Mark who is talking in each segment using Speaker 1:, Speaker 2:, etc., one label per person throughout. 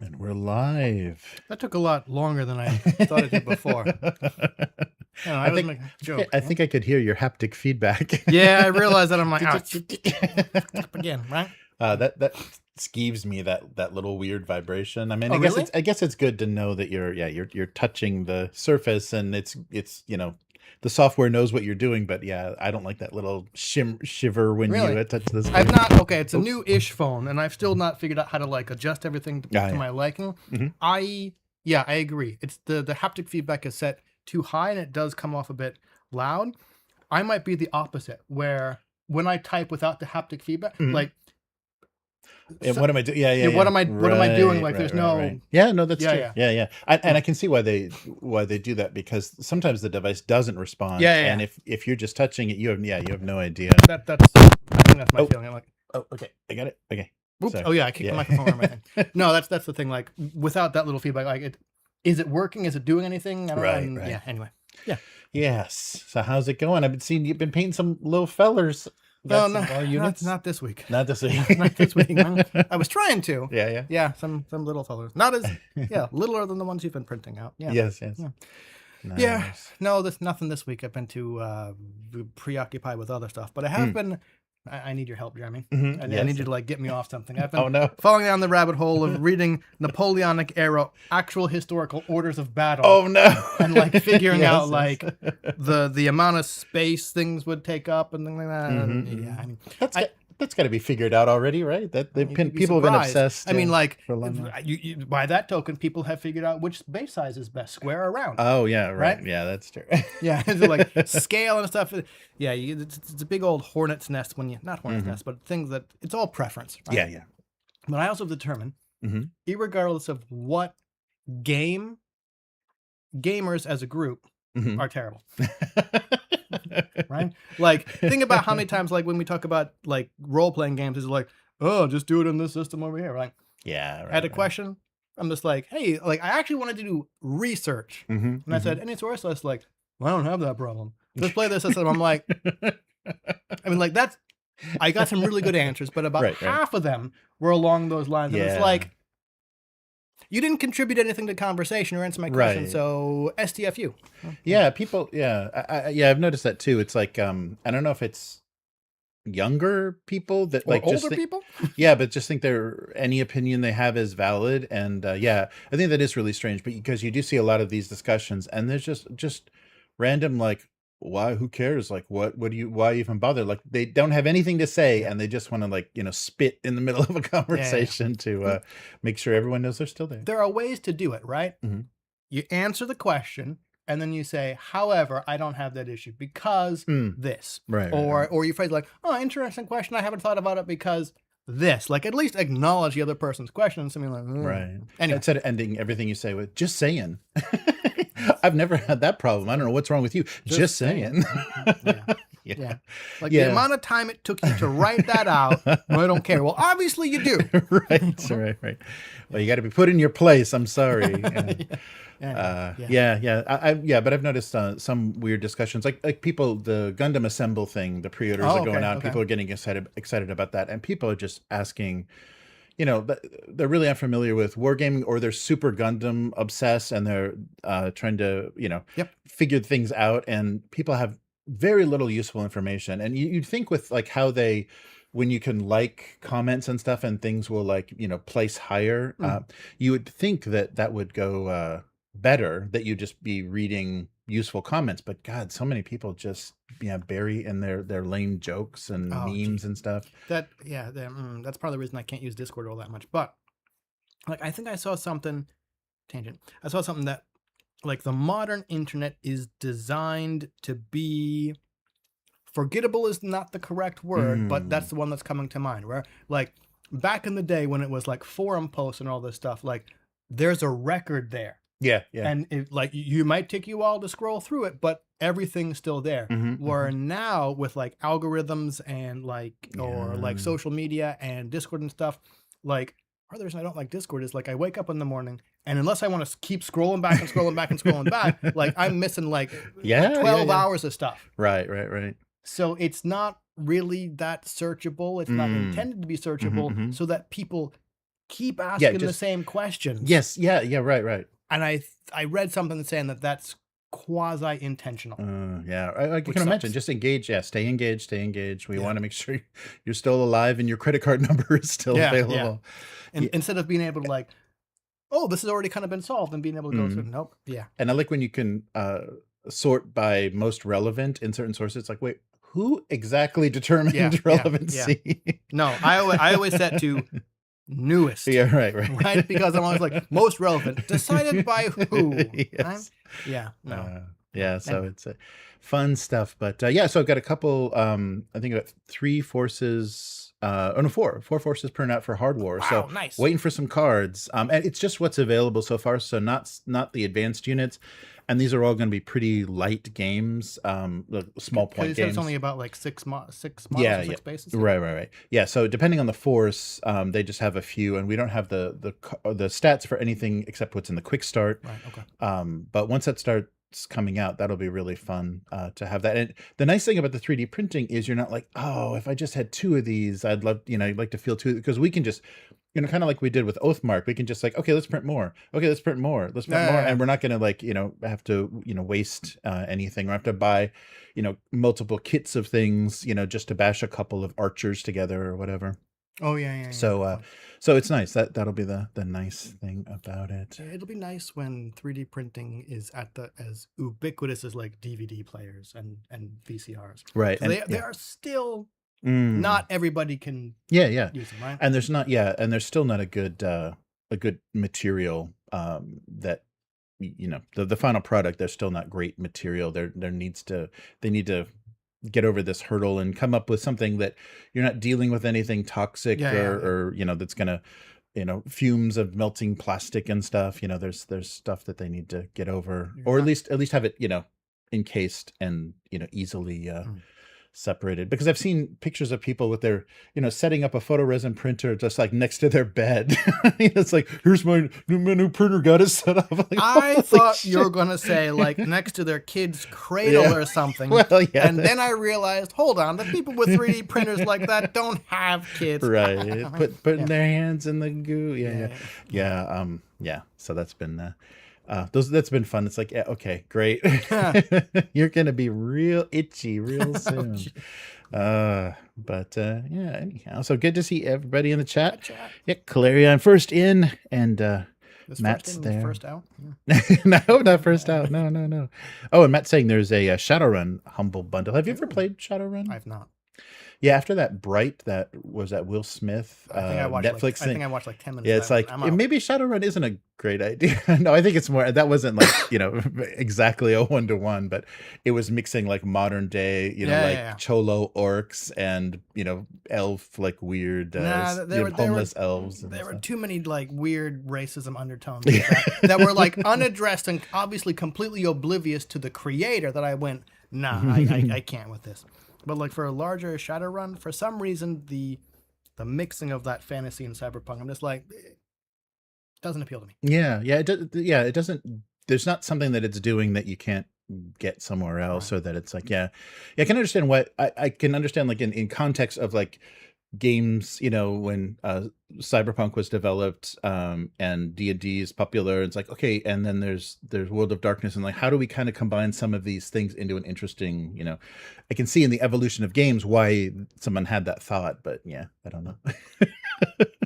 Speaker 1: And we're live.
Speaker 2: That took a lot longer than I thought it did before. I was making a joke.
Speaker 1: I think I could hear your haptic feedback.
Speaker 2: Yeah, I realized that. I'm like, again, right?
Speaker 1: That skeeves me, that little weird vibration. I mean,
Speaker 2: Oh, really?
Speaker 1: I guess it's good to know that you're touching the surface, and it's the software knows what you're doing. But yeah, I don't like that little shiver when
Speaker 2: Really?
Speaker 1: you touch this.
Speaker 2: I've not. Okay, it's a new-ish phone, and I've still not figured out how to like adjust everything to my liking.
Speaker 1: Mhm.
Speaker 2: I agree. It's the haptic feedback is set too high, and it does come off a bit loud. I might be the opposite, where when I type without the haptic feedback, like.
Speaker 1: And what am I doing? Yeah.
Speaker 2: What am I doing? Like, there's no.
Speaker 1: Right. Yeah, no, that's true.
Speaker 2: Yeah.
Speaker 1: Yeah. And I can see why they do that, because sometimes the device doesn't respond.
Speaker 2: Yeah.
Speaker 1: And if you're just touching it, you have no idea.
Speaker 2: That's I think that's my feeling. I'm like,
Speaker 1: oh, okay, I got it. Okay.
Speaker 2: Oops. Oh yeah, I kicked the microphone on my thing. No, that's the thing. Like, without that little feedback, like, is it working? Is it doing anything? I don't know.
Speaker 1: Right.
Speaker 2: Yeah. Anyway. Yeah.
Speaker 1: Yes. So how's it going? I've been seeing you've been painting some little fellers.
Speaker 2: No, not this week.
Speaker 1: Not this week.
Speaker 2: Not this week. I was trying to.
Speaker 1: Yeah.
Speaker 2: Yeah, some little fellows. Not as littler than the ones you've been printing out. Yeah.
Speaker 1: Yes.
Speaker 2: Yeah.
Speaker 1: Nice.
Speaker 2: Yeah. No, nothing this week. I've been too preoccupied with other stuff, but I have been. I need your help, Jeremy. I need you to like get me off something. I've been falling down the rabbit hole of reading Napoleonic era actual historical orders of battle.
Speaker 1: Oh no!
Speaker 2: And like figuring out like the amount of space things would take up and things like that. Yeah, I mean,
Speaker 1: that's got to be figured out already, right? People have been obsessed.
Speaker 2: I mean, like,
Speaker 1: for a long time.
Speaker 2: You, by that token, people have figured out which base size is best, square or round.
Speaker 1: Oh yeah, right. Yeah, that's true.
Speaker 2: Yeah, so like scale and stuff. Yeah, it's a big old hornet's nest not hornet's nest, but things that it's all preference. Right?
Speaker 1: Yeah.
Speaker 2: But I also determine, irregardless of what gamers as a group are terrible. Right? Like, think about how many times, like, when we talk about like role-playing games, is like, oh, just do it in this system over here, right?
Speaker 1: Yeah, right.
Speaker 2: I had a question. I'm just like, hey, like, I actually wanted to do research. And I said, any source list? Like, well, I don't have that problem. Just play this system. I'm like, I mean, like, I got some really good answers, but about half of them were along those lines. And it's like, you didn't contribute anything to conversation or answer my question, so STFU.
Speaker 1: Yeah, people. Yeah, I've noticed that too. It's like, I don't know if it's younger people that
Speaker 2: or
Speaker 1: like
Speaker 2: older
Speaker 1: just think,
Speaker 2: people.
Speaker 1: Yeah, but just think any opinion they have is valid, and I think that is really strange. But because you do see a lot of these discussions, and there's just random like, why? Who cares? Like, why even bother? Like, they don't have anything to say, and they just want to like spit in the middle of a conversation to make sure everyone knows they're still there.
Speaker 2: There are ways to do it, right? You answer the question, and then you say, however, I don't have that issue because this, or you phrase like, oh, interesting question. I haven't thought about it because this. Like, at least acknowledge the other person's question. Something like,
Speaker 1: right.
Speaker 2: Anyway,
Speaker 1: instead of ending everything you say with just saying. I've never had that problem. I don't know what's wrong with you. Just saying.
Speaker 2: Yeah. Like the amount of time it took you to write that out. Well, I don't care. Well, obviously you do.
Speaker 1: Right. Well, you got to be put in your place. I'm sorry. But I've noticed some weird discussions, like people, the Gundam Assemble thing, the pre-orders are going out. People are getting excited about that, and people are just asking. They're really unfamiliar with wargaming, or they're super Gundam obsessed, and they're trying to, figure things out. And people have very little useful information. And you'd think with like how when you can like comments and stuff, and things will like, place higher, you would think that would go better, that you'd just be reading useful comments. But God, so many people just bury in their lame jokes and memes and stuff.
Speaker 2: That's part of the reason I can't use Discord all that much. But like, I think I saw something that like the modern internet is designed to be forgettable is not the correct word, but that's the one that's coming to mind. Where like back in the day when it was like forum posts and all this stuff, like there's a record there.
Speaker 1: Yeah.
Speaker 2: And like you might take you a while to scroll through it, but everything's still there. Where now with like algorithms and like or like social media and Discord and stuff, like part of the reason I don't like Discord is like I wake up in the morning, and unless I want to keep scrolling back and scrolling back and scrolling back, like I'm missing like 12 hours of stuff.
Speaker 1: Right.
Speaker 2: So it's not really that searchable. It's not intended to be searchable so that people keep asking the
Speaker 1: just
Speaker 2: same questions.
Speaker 1: yes, yeah, right.
Speaker 2: And I read something saying that that's quasi intentional.
Speaker 1: Yeah, I
Speaker 2: Which
Speaker 1: can imagine.
Speaker 2: sucks.
Speaker 1: Just engage. Yeah, stay engaged. We
Speaker 2: Yeah.
Speaker 1: want to make sure you're still alive and your credit card number is still available.
Speaker 2: And instead of being able to like, oh, this has already kind of been solved, and being able to go through, nope,
Speaker 1: And I like when you can sort by most relevant in certain sources. It's like, wait, who exactly determined relevancy?
Speaker 2: No, I always set to newest.
Speaker 1: Yeah, right.
Speaker 2: Because I'm always like, most relevant, decided by who?
Speaker 1: Yes.
Speaker 2: No.
Speaker 1: So it's fun stuff. But yeah, so I've got a couple, I think about 3 forces. Four forces per night for Hard War.
Speaker 2: Wow,
Speaker 1: so
Speaker 2: nice.
Speaker 1: waiting for some cards. And it's just what's available so far. So not the advanced units. And these are all going to be pretty light games, small point games.
Speaker 2: It's only about like 6 models, 6 bases.
Speaker 1: Right. Yeah. So depending on the force, they just have a few, and we don't have the stats for anything except what's in the quick start.
Speaker 2: Right. Okay.
Speaker 1: But once that starts coming out, that'll be really fun to have that. And the nice thing about the 3D printing is you're not like, oh, if I just had 2 of these, I'd like to feel 2, because we can just, kind of like we did with Oathmark, we can just like, okay, let's print more. Okay, let's print more. And we're not going to like, have to, waste anything, or have to buy, multiple kits of things, just to bash a couple of archers together or whatever.
Speaker 2: Oh yeah.
Speaker 1: So it's nice. That'll be the nice thing about it.
Speaker 2: It'll be nice when 3D printing is as ubiquitous as like DVD players and VCRs.
Speaker 1: Right.
Speaker 2: And they are still not everybody can use them, right?
Speaker 1: And there's still not a good material that the final product. There's still not great material. They need to get over this hurdle and come up with something that you're not dealing with anything toxic or that's gonna fumes of melting plastic and stuff. There's stuff that they need to get over, or at least have it encased and easily separated, because I've seen pictures of people with their setting up a photoresin printer just like next to their bed. It's like, here's my new printer, got it set up. Like,
Speaker 2: I thought you were gonna say like next to their kid's cradle or something.
Speaker 1: Well, yeah.
Speaker 2: And then I realized, hold on, the people with 3D printers like that don't have kids.
Speaker 1: Right. Putting their hands in the goo. Yeah. So that's been that's been fun. It's like, okay, great. You're gonna be real itchy real soon. Anyhow, so good to see everybody in the chat. Yeah, Clarion first in, and Matt's there.
Speaker 2: First out?
Speaker 1: No, not first out. No. Oh, and Matt's saying there's a Shadowrun Humble Bundle. Have you ever played Shadowrun?
Speaker 2: I've not.
Speaker 1: Yeah, after that Bright, that was that Will Smith Netflix thing.
Speaker 2: I think I watched like 10 minutes.
Speaker 1: Yeah, it's like maybe Shadowrun isn't a great idea. No, I think it's more, that wasn't like exactly a 1-to-1, but it was mixing like modern day, Cholo orcs and elf like weird homeless elves.
Speaker 2: There were too many like weird racism undertones that were like unaddressed and obviously completely oblivious to the creator. That I went, nah, I can't with this. But like for a larger Shadowrun, for some reason the mixing of that fantasy and cyberpunk, I'm just like, it doesn't appeal to me.
Speaker 1: It doesn't. There's not something that it's doing that you can't get somewhere else, or that it's like, I can understand what I can understand like in context of like games, when Cyberpunk was developed, and D&D is popular. It's like, okay, and then there's World of Darkness, and like, how do we kind of combine some of these things into an interesting, I can see in the evolution of games why someone had that thought, but I don't know.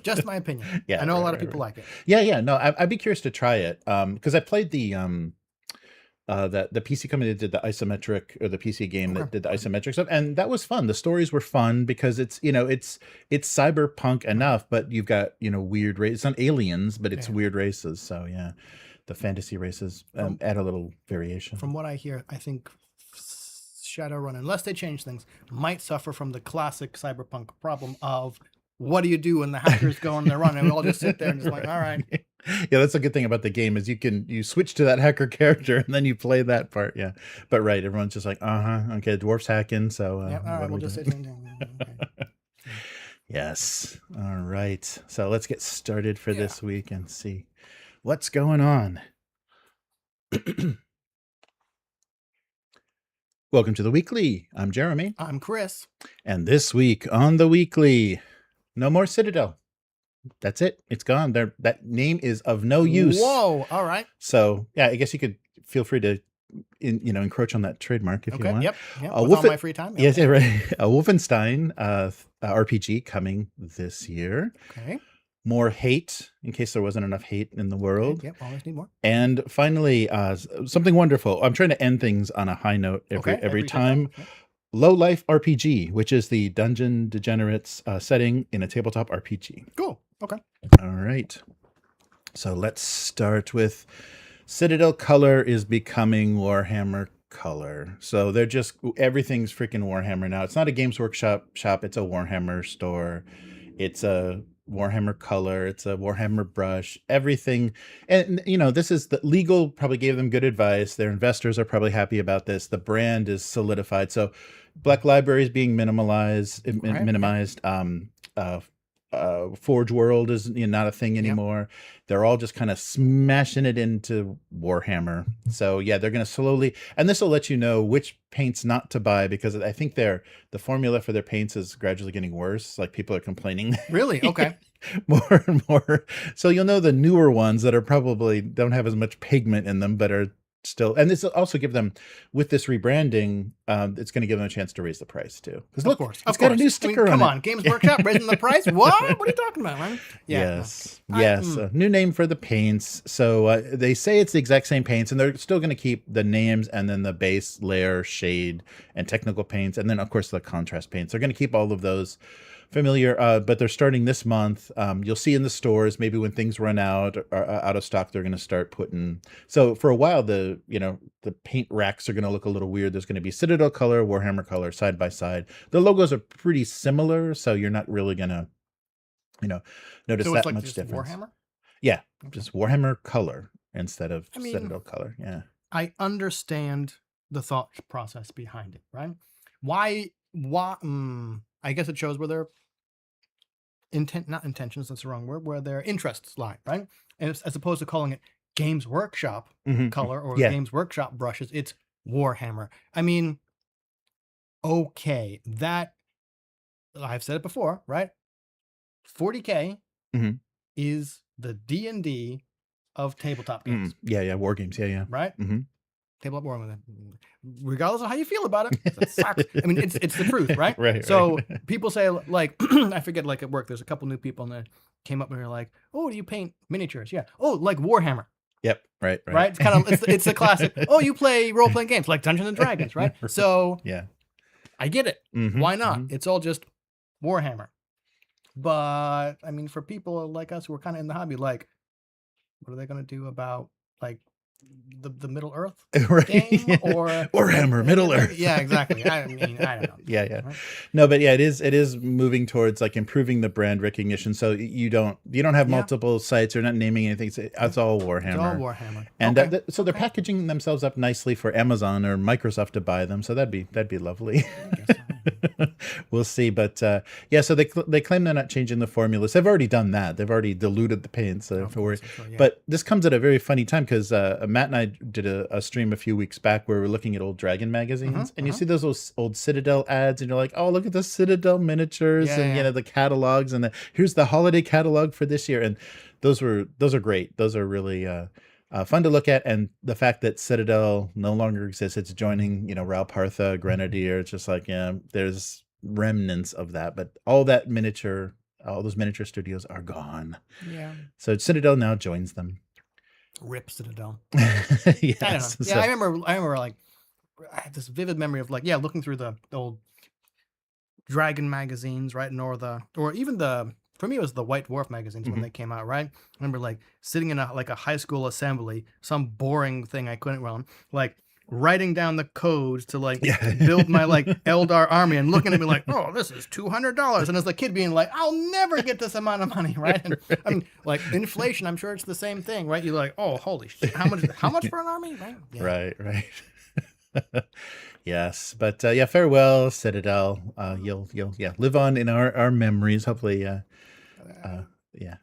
Speaker 2: Just my opinion. I know a lot of people like it.
Speaker 1: No, I'd be curious to try it, because I played the the PC company that did the isometric, or the PC game that did the isometric stuff, and that was fun. The stories were fun because it's it's cyberpunk enough, but you've got weird races. It's not aliens, but it's weird races. So the fantasy races add a little variation.
Speaker 2: From what I hear, I think Shadowrun, unless they change things, might suffer from the classic cyberpunk problem of, what do you do when the hackers go on their run? And we all just sit there and just like, all right.
Speaker 1: Yeah, that's a good thing about the game is you switch to that hacker character and then you play that part. Yeah, but right, everyone's just like, okay, dwarf's hacking. So
Speaker 2: all right, we'll just sit down. Okay.
Speaker 1: Yes. All right. So let's get started for this week and see what's going on. Welcome to the Weekly. I'm Jeremy.
Speaker 2: I'm Chris.
Speaker 1: And this week on the Weekly, no more Citadel. that's it. It's gone. That name is of no use.
Speaker 2: Whoa! All right.
Speaker 1: So yeah, I guess you could feel free to encroach on that trademark if you want.
Speaker 2: Yep. With all my free time.
Speaker 1: Yes, yeah, right. A Wolfenstein RPG coming this year.
Speaker 2: Okay.
Speaker 1: More hate, in case there wasn't enough hate in the world.
Speaker 2: Yep, always need more.
Speaker 1: And finally, something wonderful. I'm trying to end things on a high note every time.
Speaker 2: Okay.
Speaker 1: LowLife RPG, which is the Dungeon Degenerates setting in a tabletop RPG.
Speaker 2: Cool. Okay.
Speaker 1: All right. So let's start with Citadel Colour is becoming Warhammer Colour. So they're just, everything's freaking Warhammer now. It's not a Games Workshop shop. It's a Warhammer store. It's a Warhammer Colour. It's a Warhammer brush, everything. And, this is the legal probably gave them good advice. Their investors are probably happy about this. The brand is solidified. So Black Library is being minimized. Forge World is not a thing anymore. Yep. They're all just kind of smashing it into Warhammer. So yeah, they're going to slowly, and this will let you know which paints not to buy, because I think the formula for their paints is gradually getting worse. Like, people are complaining.
Speaker 2: Really? Okay.
Speaker 1: more and more. So you'll know the newer ones that are probably don't have as much pigment in them, but are still, and this will also give them, with this rebranding, it's going to give them a chance to raise the price too. Because look, it's got a new sticker on it.
Speaker 2: Come on, Games Workshop raising the price? What are you talking about, man?
Speaker 1: Yeah, yes. New name for the paints. So they say it's the exact same paints, and they're still going to keep the names and then the base layer, shade, and technical paints, and then of course the contrast paints. They're going to keep all of those familiar, but they're starting this month. You'll see in the stores, maybe when things run out or out of stock, they're going to start putting. So for a while, the paint racks are going to look a little weird. There's going to be Citadel Colour, Warhammer Colour side by side. The logos are pretty similar, so you're not really going to, notice that much difference.
Speaker 2: Warhammer?
Speaker 1: Yeah, just Warhammer Colour instead of Citadel Colour. Yeah,
Speaker 2: I understand the thought process behind it, right? Why? I guess it shows where their not intentions, that's the wrong word, where their interests lie, right? And as opposed to calling it Games Workshop Colour or Games Workshop brushes, it's Warhammer. I mean, okay, that, I've said it before, right? 40K is the D&D of tabletop games.
Speaker 1: Yeah, war games, yeah.
Speaker 2: Right? Tabletop war, regardless of how you feel about it, it sucks. I mean, it's the truth, right?
Speaker 1: Right.
Speaker 2: So people say, like, I forget, like at work, there's a couple new people and they came up and they're like, "Oh, do you paint miniatures?" Yeah. "Oh, like Warhammer."
Speaker 1: Yep. Right.
Speaker 2: It's kind of it's the classic. "Oh, you play role playing games like Dungeons and Dragons," right? So
Speaker 1: yeah,
Speaker 2: I get it. Why not? It's all just Warhammer. But I mean, for people like us who are kind of in the hobby, like, what are they going to do about, like, the Middle Earth game or
Speaker 1: Warhammer Middle Earth?
Speaker 2: Yeah, exactly. I mean, I don't know.
Speaker 1: Yeah. Right? No, but yeah, it is moving towards like improving the brand recognition. So you don't have multiple sites. You're not naming anything. It's all Warhammer.
Speaker 2: It's all Warhammer.
Speaker 1: And so they're packaging themselves up nicely for Amazon or Microsoft to buy them. So that'd be lovely.
Speaker 2: I guess so.
Speaker 1: We'll see, but so they claim they're not changing the formulas. They've already done that. They've already diluted the paints. But this comes at a very funny time because Matt and I did a stream a few weeks back where we were looking at old Dragon magazines, and you see those old Citadel ads, and you're like, "Oh, look at the Citadel miniatures and the catalogs, and here's the holiday catalog for this year." And those are great. Those are really fun to look at, and the fact that Citadel no longer exists, it's joining, Ral Partha, Grenadier. It's just like, there's remnants of that, but all those miniature studios are gone.
Speaker 2: Yeah.
Speaker 1: So Citadel now joins them.
Speaker 2: Rip Citadel.
Speaker 1: Yes.
Speaker 2: I don't know. Yeah, I remember like, I had this vivid memory of like, looking through the old Dragon magazines, right? Or even for me, it was the White Dwarf magazines when they came out, right? I remember like sitting in a high school assembly, some boring thing I couldn't run, like writing down the codes to like build my like Eldar army and looking at me like, "Oh, this is $200." And as a kid being like, "I'll never get this amount of money," right? And I mean, like inflation, I'm sure it's the same thing, right? You're like, "Oh, holy shit, how much for an army?" Right? Yeah.
Speaker 1: Right. Yes, but farewell, Citadel. You'll live on in our memories. Hopefully,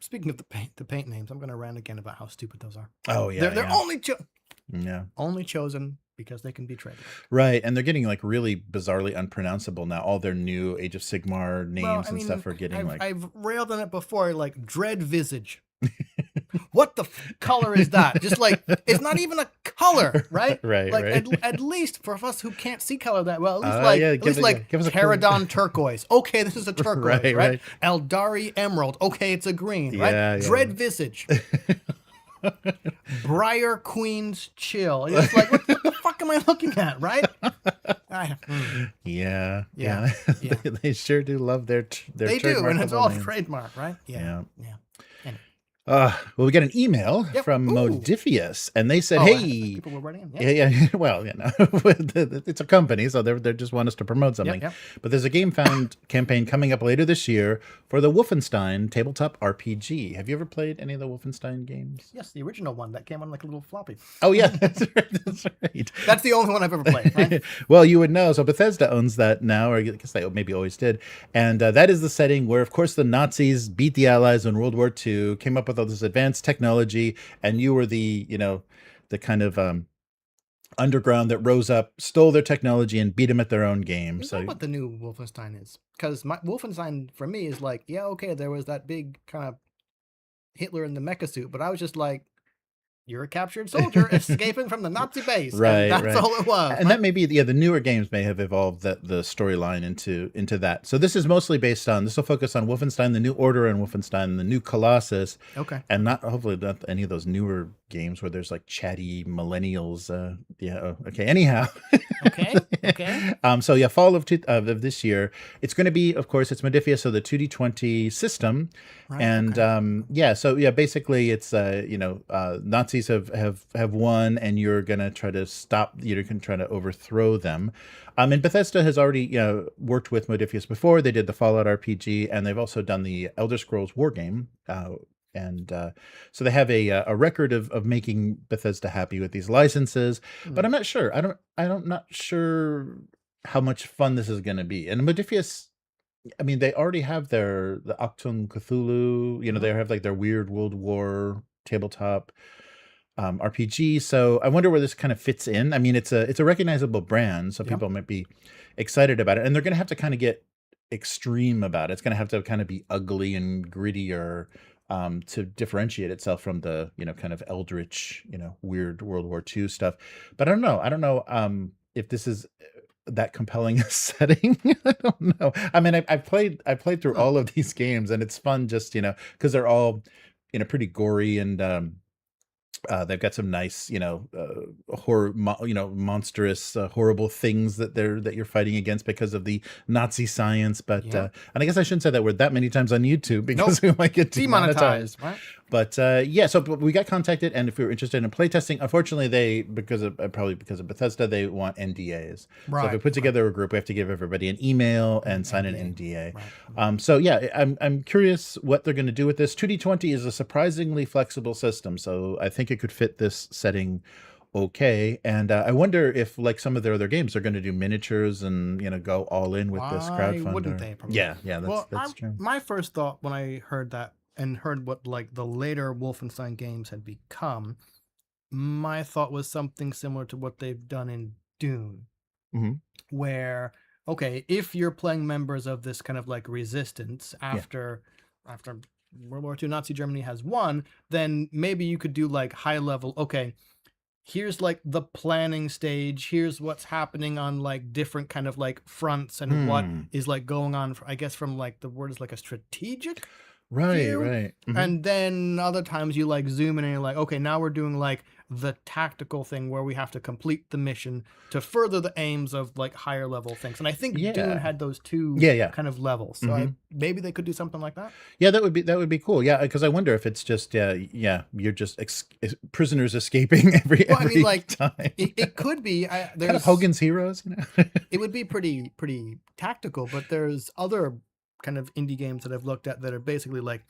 Speaker 2: Speaking of the paint names, I'm going to rant again about how stupid those are.
Speaker 1: Oh yeah,
Speaker 2: they're only two.
Speaker 1: Yeah.
Speaker 2: Only chosen because they can be trademarked.
Speaker 1: Right. And they're getting like really bizarrely unpronounceable now. All their new Age of Sigmar names and stuff are getting
Speaker 2: I've railed on it before, like Dread Visage. What the color is that? Just like, it's not even a color, right?
Speaker 1: Right,
Speaker 2: like
Speaker 1: right.
Speaker 2: At least for us who can't see color that well, at least
Speaker 1: give us a
Speaker 2: Pterodon turquoise. Okay, this is a turquoise, right?
Speaker 1: Right.
Speaker 2: Eldari emerald. Okay, it's a green, right?
Speaker 1: Yeah, yeah.
Speaker 2: Dread Visage. Briar Queen's Chill. It's like, what the fuck am I looking at, right?
Speaker 1: Yeah.
Speaker 2: Yeah.
Speaker 1: They sure do love their
Speaker 2: They do, and it's all
Speaker 1: names.
Speaker 2: trademark, right?
Speaker 1: Yeah.
Speaker 2: Anyway.
Speaker 1: Well, we got an email from Modiphius, and they said, "Hey,
Speaker 2: people were writing in.
Speaker 1: Yeah. Well, it's a company, so they just want us to promote something. But there's a GameFound campaign coming up later this year for the Wolfenstein Tabletop RPG. Have you ever played any of the Wolfenstein games?
Speaker 2: Yes, the original one that came on like a little floppy.
Speaker 1: Oh yeah, that's right.
Speaker 2: That's the only one I've ever played. Right?
Speaker 1: Well, you would know. So Bethesda owns that now, or I guess they maybe always did. And that is the setting where, of course, the Nazis beat the Allies in World War II, came up with all this advanced technology, and you were the kind of underground that rose up, stole their technology, and beat them at their own game.
Speaker 2: Is that what the new Wolfenstein is? Because Wolfenstein for me is like, there was that big kind of Hitler in the mecha suit, but I was just like, you're a captured soldier escaping from the Nazi base.
Speaker 1: Right,
Speaker 2: that's all it was.
Speaker 1: And that may be, the newer games may have evolved the storyline into that. So this is mostly based on, this will focus on Wolfenstein, the new Order and Wolfenstein, the new Colossus.
Speaker 2: Okay.
Speaker 1: And hopefully not any of those newer games where there's like chatty millennials. Okay. Anyhow.
Speaker 2: Okay.
Speaker 1: So fall of this year, it's going to be, of course, it's Modiphius, so the 2D20 system. Right, and basically it's Nazis have won, and you're gonna try to stop. You can try to overthrow them. And Bethesda has already worked with Modiphius before. They did the Fallout RPG, and they've also done the Elder Scrolls War game. So they have a record of making Bethesda happy with these licenses. But I'm not sure. I'm not sure how much fun this is going to be. And Modiphius, I mean, they already have the Achtung Cthulhu. They have like their weird World War tabletop RPG. So I wonder where this kind of fits in. I mean, it's a recognizable brand, so people might be excited about it, and they're going to have to kind of get extreme about it. It's going to have to kind of be ugly and grittier to differentiate itself from the kind of eldritch weird World War II stuff. But I don't know if this is that compelling a setting. I don't know. I mean, I played through all of these games, and it's fun just because they're all pretty gory, and they've got some nice, horror, monstrous, horrible things that you're fighting against because of the Nazi science. But and I guess I shouldn't say that word that many times on YouTube because we might get demonetized. Right? But so we got contacted, and if we were interested in playtesting, unfortunately, probably because of Bethesda, they want NDAs. Right. So if we put together a group, we have to give everybody an email and sign an NDA. Right. I'm curious what they're going to do with this. 2D20 is a surprisingly flexible system, so I think it could fit this setting okay. And I wonder if, like some of their other games, they're going to do miniatures and go all in with this crowdfunder.
Speaker 2: Wouldn't they? Probably.
Speaker 1: Yeah, that's true.
Speaker 2: My first thought when I heard that and heard what like the later Wolfenstein games had become, my thought was something similar to what they've done in Dune, where if you're playing members of this kind of like resistance after World War II, Nazi Germany has won, then maybe you could do like high level. Here's like the planning stage. Here's what's happening on like different kind of like fronts and what is like going on. I guess from like the word is like a strategic.
Speaker 1: Right.
Speaker 2: And then other times you like zoom in and you're like, okay, now we're doing like the tactical thing where we have to complete the mission to further the aims of like higher level things. And I think Dune had those two kind of levels. So maybe they could do something like that. Yeah,
Speaker 1: that would be cool. Yeah, because I wonder if it's just you're just prisoners escaping every time.
Speaker 2: It could be
Speaker 1: kind of Hogan's Heroes.
Speaker 2: It would be pretty tactical, but there's other kind of indie games that I've looked at that are basically like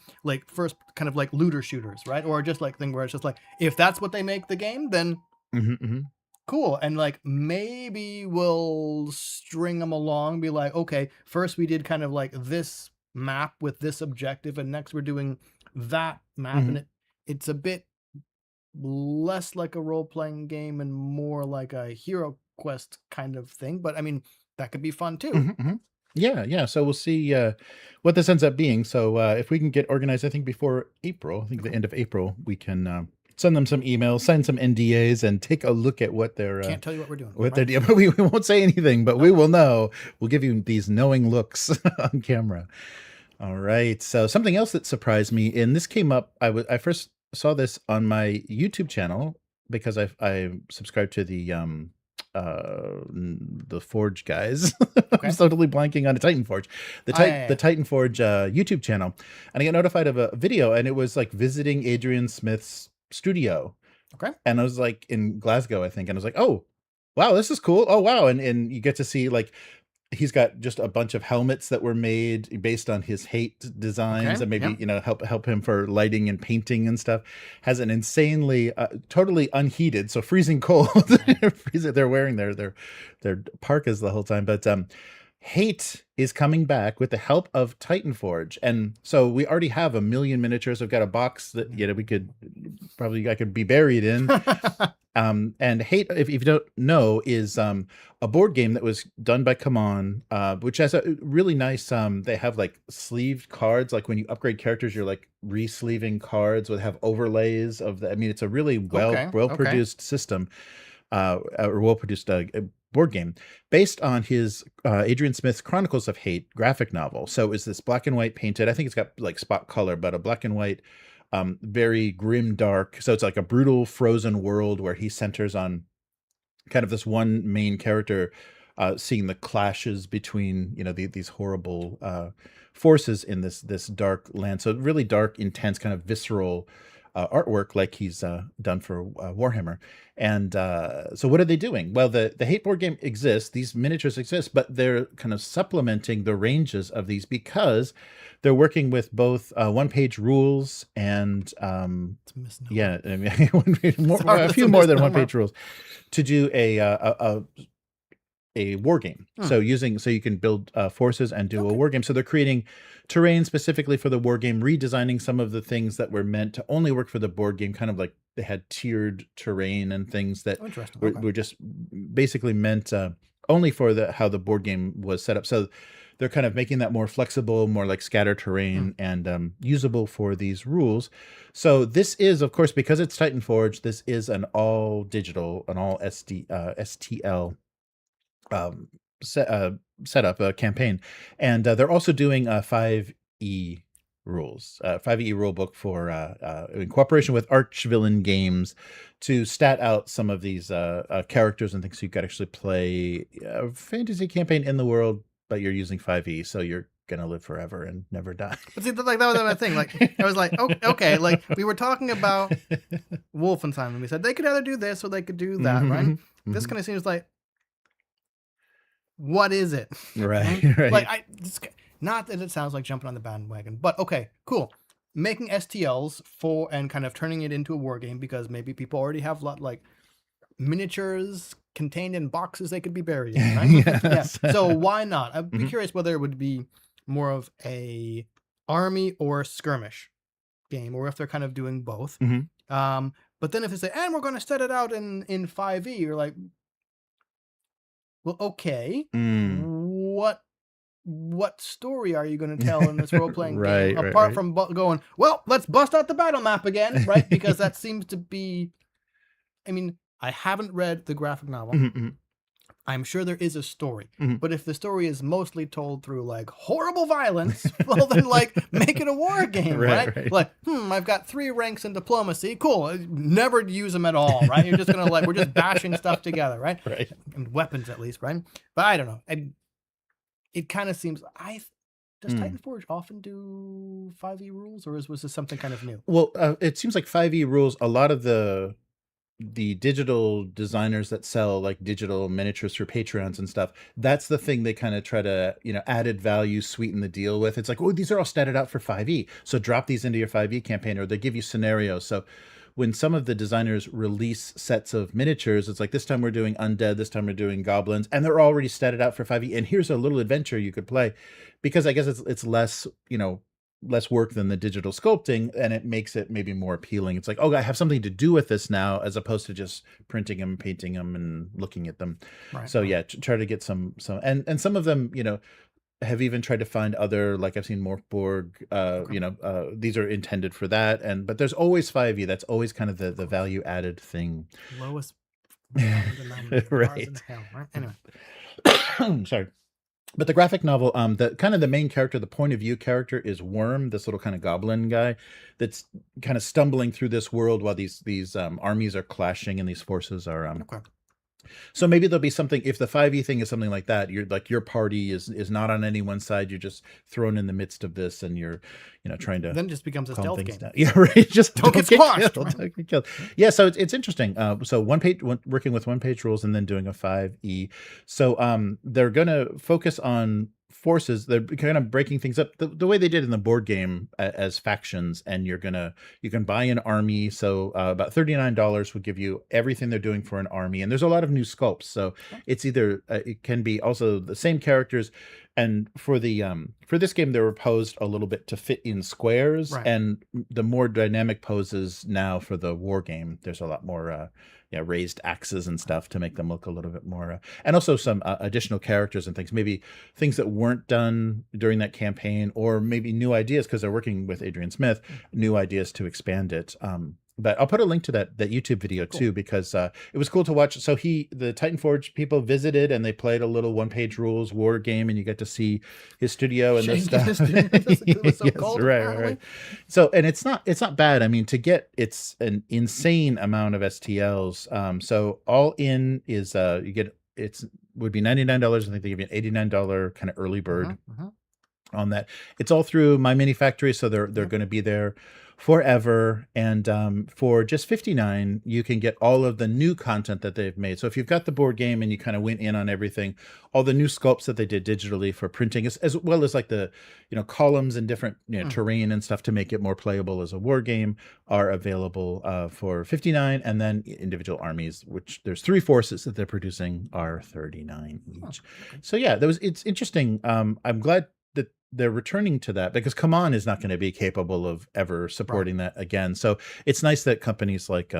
Speaker 2: first kind of like looter shooters, right? Or just like thing where it's just like, if that's what they make the game, then cool. And like maybe we'll string them along, be like, okay, first we did kind of like this map with this objective, and next we're doing that map, and it's a bit less like a role-playing game and more like a hero quest kind of thing. But I mean, that could be fun too.
Speaker 1: Yeah. So we'll see what this ends up being. So if we can get organized, I think before April, I think the end of April, we can send them some emails, sign some NDAs, and take a look at what they're.
Speaker 2: Can't tell you what we're doing.
Speaker 1: What they're doing. We won't say anything, but we will know. We'll give you these knowing looks on camera. All right. So something else that surprised me, and this came up. I first saw this on my YouTube channel because I subscribed to the Forge guys.
Speaker 2: Okay.
Speaker 1: I'm totally blanking on a Titan Forge. The Titan Forge YouTube channel, and I got notified of a video, and it was like visiting Adrian Smith's studio.
Speaker 2: Okay.
Speaker 1: And I was like in Glasgow, I think, and I was like, oh, wow, this is cool. Oh, wow, and you get to see like he's got just a bunch of helmets that were made based on his hate designs, and maybe help him for lighting and painting and stuff. Has an insanely totally unheated, so freezing cold. They're wearing their parkas the whole time, but Hate is coming back with the help of Titan Forge, and so we already have 1 million miniatures. I've got a box that I could be buried in. And Hate, if you don't know, is a board game that was done by Come On, which has a really nice. They have like sleeved cards, like when you upgrade characters, you're like re-sleeving cards that have overlays of the. I mean, it's a really well produced system, or well produced board game based on his Adrian Smith's Chronicles of Hate graphic novel. So is this black and white painted? I think it's got like spot color, but a black and white. Very grim, dark. So it's like a brutal, frozen world where he centers on kind of this one main character, seeing the clashes between these horrible forces in this dark land. So really dark, intense, kind of visceral artwork, like he's done for Warhammer. And so what are they doing? Well, the Hate board game exists. These miniatures exist, but they're kind of supplementing the ranges of these because they're working with both one-page rules and a few more than one-page rules to do a war game. So you can build forces and do a war game. So they're creating terrain specifically for the war game, redesigning some of the things that were meant to only work for the board game, kind of like they had tiered terrain and things that were just basically meant only for how the board game was set up. So they're kind of making that more flexible, more like scatter terrain and usable for these rules. So this is, of course, because it's Titan Forge, this is an all digital, an all STL setup, a campaign. And they're also doing a 5e rules, 5e rule book for in cooperation with Archvillain Games to stat out some of these characters and things, so you could actually play a fantasy campaign in the world, but you're using 5e, so you're gonna live forever and never die.
Speaker 2: But see, like that was my thing. Like I was like, oh, okay, like we were talking about Wolfenstein, and we said they could either do this or they could do that, right? This kind of seems like, what is it?
Speaker 1: Right.
Speaker 2: Like not that it sounds like jumping on the bandwagon, but okay, cool. Making STLs for and kind of turning it into a war game because maybe people already have like miniatures contained in boxes they could be buried in, right? So why not? I'd be curious whether it would be more of a army or skirmish game, or if they're kind of doing both. But then if they say, and we're going to set it out in 5e, you're like, well, okay, what story are you going to tell in this role-playing game apart from going, well, let's bust out the battle map again, right? Because that seems to be, I mean, I haven't read the graphic novel. I'm sure there is a story, but if the story is mostly told through like horrible violence, well then like make it a war game, right? Like, I've got 3 ranks in diplomacy. Cool. Never use them at all, right? You're just gonna we're just bashing stuff together, right? And weapons at least, right? But I don't know. It kind of seems does Titan Forge often do 5e rules, or was this something kind of new?
Speaker 1: Well, it seems like 5e rules. A lot of the digital designers that sell like digital miniatures through Patreons and stuff, that's the thing they kind of try to, added value, sweeten the deal with. It's like, oh, these are all statted out for 5e, so drop these into your 5e campaign, or they give you scenarios. So when some of the designers release sets of miniatures, it's like, this time we're doing undead, this time we're doing goblins, and they're already statted out for 5e, and here's a little adventure you could play, because I guess it's less, less work than the digital sculpting, and it makes it maybe more appealing. It's like, oh, I have something to do with this now, as opposed to just printing them, painting them, and looking at them.
Speaker 2: Right.
Speaker 1: So yeah, try to get some, and some of them, have even tried to find other, like I've seen Morphborg, these are intended for that, but there's always 5e. That's always kind of the value added thing.
Speaker 2: Lowest
Speaker 1: right.
Speaker 2: in hell, right? Anyway.
Speaker 1: Sorry. But the graphic novel, the kind of the main character, the point of view character is Worm, this little kind of goblin guy that's kind of stumbling through this world while these armies are clashing and these forces are
Speaker 2: Okay.
Speaker 1: So maybe there'll be something, if the 5e thing is something like that, you're like, your party is not on any one side, you're just thrown in the midst of this, and you're trying to,
Speaker 2: then it just becomes a stealth game.
Speaker 1: down. Yeah, right. Just
Speaker 2: don't get squashed. Right?
Speaker 1: Don't get killed. Yeah, so it's interesting. So working with 1-page rules and then doing a 5e. So they're gonna focus on forces. They're kind of breaking things up the way they did in the board game as factions, and you can buy an army. So about $39 would give you everything they're doing for an army, and there's a lot of new sculpts. So it's either it can be also the same characters, and for this game they were posed a little bit to fit in squares,
Speaker 2: right.
Speaker 1: And the more dynamic poses now for the war game, there's a lot more raised axes and stuff to make them look a little bit more, and also some additional characters and things, maybe things that weren't done during that campaign, or maybe new ideas, because they're working with Adrian Smith, new ideas to expand it. But I'll put a link to that YouTube video too, because it was cool to watch. So the Titan Forge people visited, and they played a little 1-page rules war game, and you get to see his studio and this stuff.
Speaker 2: It was so cold,
Speaker 1: right. So, and it's not bad. I mean, it's an insane amount of STLs. So all in is would be $99. I think they give you an $89 kind of early bird on that. It's all through My Mini Factory, so they're going to be there forever, and for just $59 you can get all of the new content that they've made. So if you've got the board game and you kind of went in on everything, all the new sculpts that they did digitally for printing, as well as like the columns and different terrain and stuff to make it more playable as a war game, are available for $59, and then individual armies, which there's 3 forces that they're producing, are $39 each. So yeah, it's interesting. I'm glad that they're returning to that, because Come On is not going to be capable of ever supporting that again. So it's nice that companies like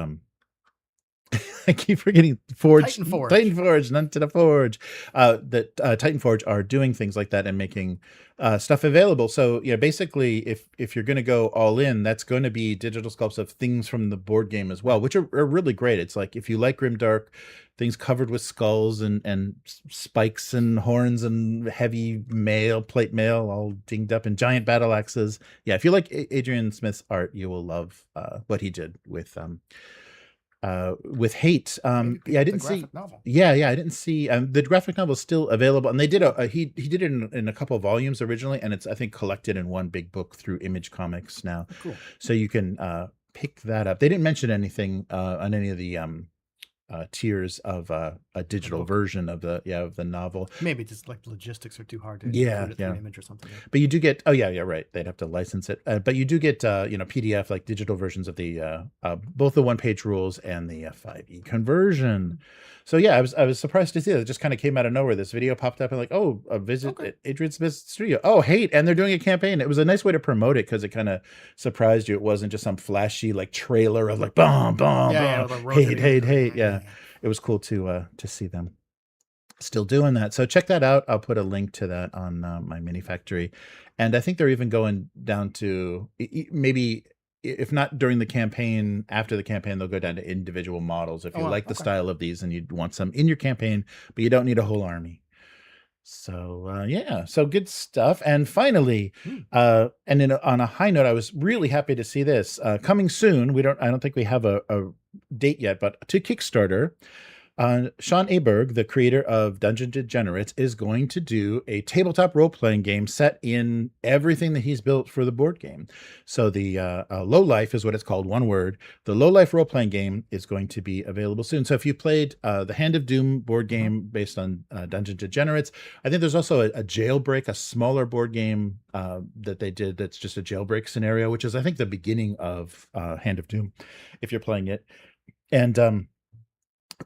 Speaker 1: I keep forgetting
Speaker 2: Titan Forge,
Speaker 1: none to the Forge. That Titan Forge are doing things like that and making stuff available. So basically, if you're going to go all in, that's going to be digital sculpts of things from the board game as well, which are really great. It's like, if you like grimdark, things covered with skulls and spikes and horns and heavy plate mail all dinged up, and giant battle axes. Yeah, if you like Adrian Smith's art, you will love what he did with Hate. I didn't see. I didn't see. The graphic novel is still available, and they did he did it in a couple of volumes originally, and it's, I think, collected in one big book through Image Comics now.
Speaker 2: Cool.
Speaker 1: So you can pick that up. They didn't mention anything on any of the tiers of a digital version of the novel.
Speaker 2: Maybe just like logistics are too hard to through Image or something.
Speaker 1: But you do get right. They'd have to license it. But you do get PDF, like digital versions of the both the 1-page rules and the 5e conversion. So yeah, I was surprised to see that. It just kind of came out of nowhere. This video popped up and like, oh, a visit at Adrian Smith's studio. Oh, Hate, and they're doing a campaign. It was a nice way to promote it, because it kind of surprised you. It wasn't just some flashy like trailer of like boom, hate. Yeah. It was cool to see them still doing that. So check that out. I'll put a link to that on My Mini Factory, and I think they're even going down to maybe, if not during the campaign, after the campaign, they'll go down to individual models if you like the style of these and you'd want some in your campaign, but you don't need a whole army. So so good stuff. And finally, and on a high note, I was really happy to see this coming soon. I don't think we have a date yet, but to Kickstarter, Sean Aberg, the creator of Dungeon Degenerates, is going to do a tabletop role-playing game set in everything that he's built for the board game. So the LowLife is what it's called, one word. The LowLife role-playing game is going to be available soon. So if you played the Hand of Doom board game based on Dungeon Degenerates, I think there's also a Jailbreak, a smaller board game that they did that's just a jailbreak scenario, which is, I think, the beginning of Hand of Doom, if you're playing it. And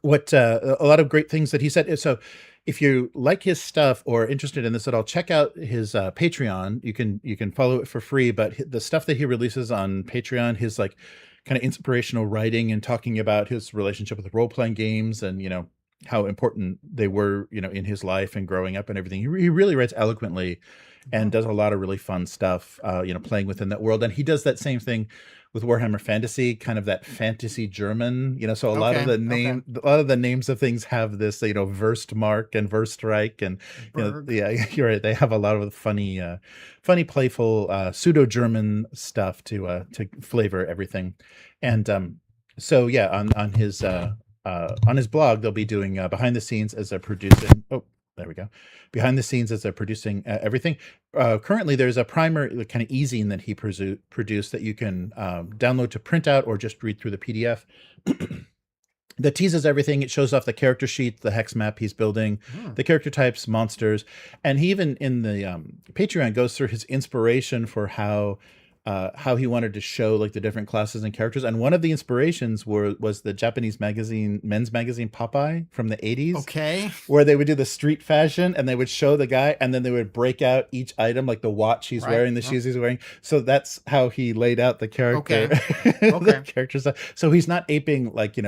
Speaker 1: what a lot of great things that he said. So if you like his stuff or interested in this at all, check out his Patreon. You can follow it for free, but the stuff that he releases on Patreon, his like kind of inspirational writing and talking about his relationship with role-playing games and how important they were in his life and growing up and everything. He really writes eloquently and does a lot of really fun stuff playing within that world. And he does that same thing with Warhammer Fantasy, kind of that fantasy German, so a lot of the names of things have this, Verstmark and Verstreich, and yeah, you're right. They have a lot of funny, playful pseudo-German stuff to flavor everything. And so yeah, on his blog, they'll be doing behind the scenes as they're producing. Oh, there we go. Behind the scenes as they're producing everything. Currently, there's a primer, kind of e-zine that he produced that you can download to print out or just read through the PDF. That teases everything. It shows off the character sheet, the hex map he's building, the character types, monsters, and he even in the Patreon goes through his inspiration for how he wanted to show like the different classes and characters. And one of the inspirations was the Japanese men's magazine Popeye from the 80s.
Speaker 2: Okay.
Speaker 1: Where they would do the street fashion and they would show the guy and then they would break out each item, like the watch he's wearing, the shoes he's wearing. So that's how he laid out the character. The character stuff. So he's not aping like,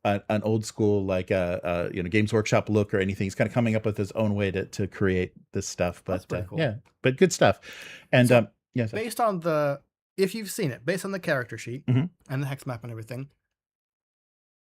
Speaker 1: an old school like Games Workshop look or anything. He's kind of coming up with his own way to create this stuff. But cool. Yeah, but good stuff. And so,
Speaker 2: based on if you've seen it, based on the character sheet and the hex map and everything,